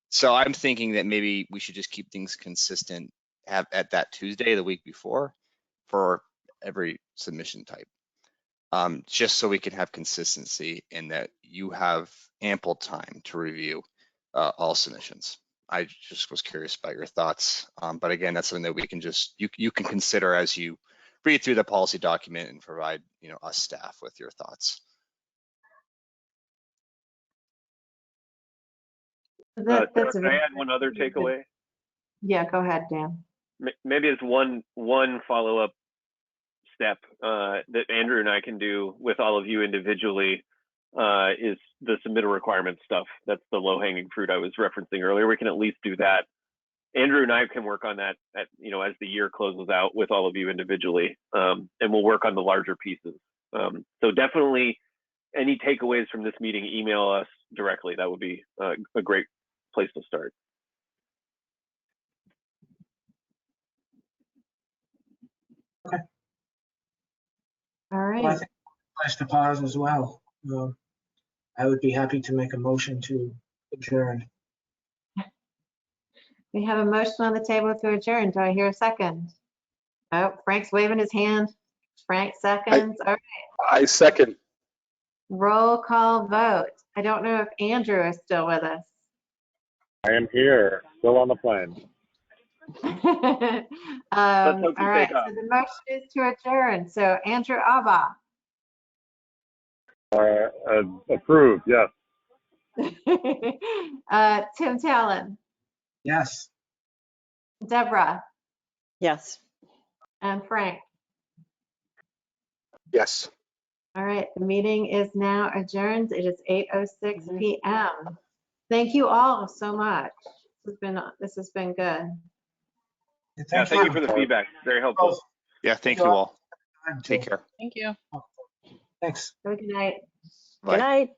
So I'm thinking that maybe we should just keep things consistent at that Tuesday, the week before, for every submission type. Just so we can have consistency and that you have ample time to review all submissions. I just was curious about your thoughts. But again, that's something that we can you can consider as you read through the policy document and provide, us staff with your thoughts. That's can I add one other takeaway? Yeah, go ahead, Dan. Maybe it's one follow-up step that Andrew and I can do with all of you individually is the submittal requirement stuff. That's the low-hanging fruit I was referencing earlier. We can at least do that. Andrew and I can work on that as the year closes out with all of you individually, and we'll work on the larger pieces. So definitely any takeaways from this meeting, email us directly. That would be a great place to start. Okay. All right. Well, I think it's to pause as well. I would be happy to make a motion to adjourn. We have a motion on the table to adjourn. Do I hear a second? Oh, Frank's waving his hand. Frank seconds. All right. I second. Roll call vote. I don't know if Andrew is still with us. I am here, still on the plane. All right, so the motion is to adjourn. So Andrew Abba. Approved, yes. Tim Talon. Yes. Deborah. Yes. And Frank. Yes. All right, the meeting is now adjourned. It is 8:06 p.m. Thank you all so much. This has been good. Thank you for the feedback. Very helpful. Yeah, thank you all. Take care. Thank you. Thanks. Good night. Bye. Good night.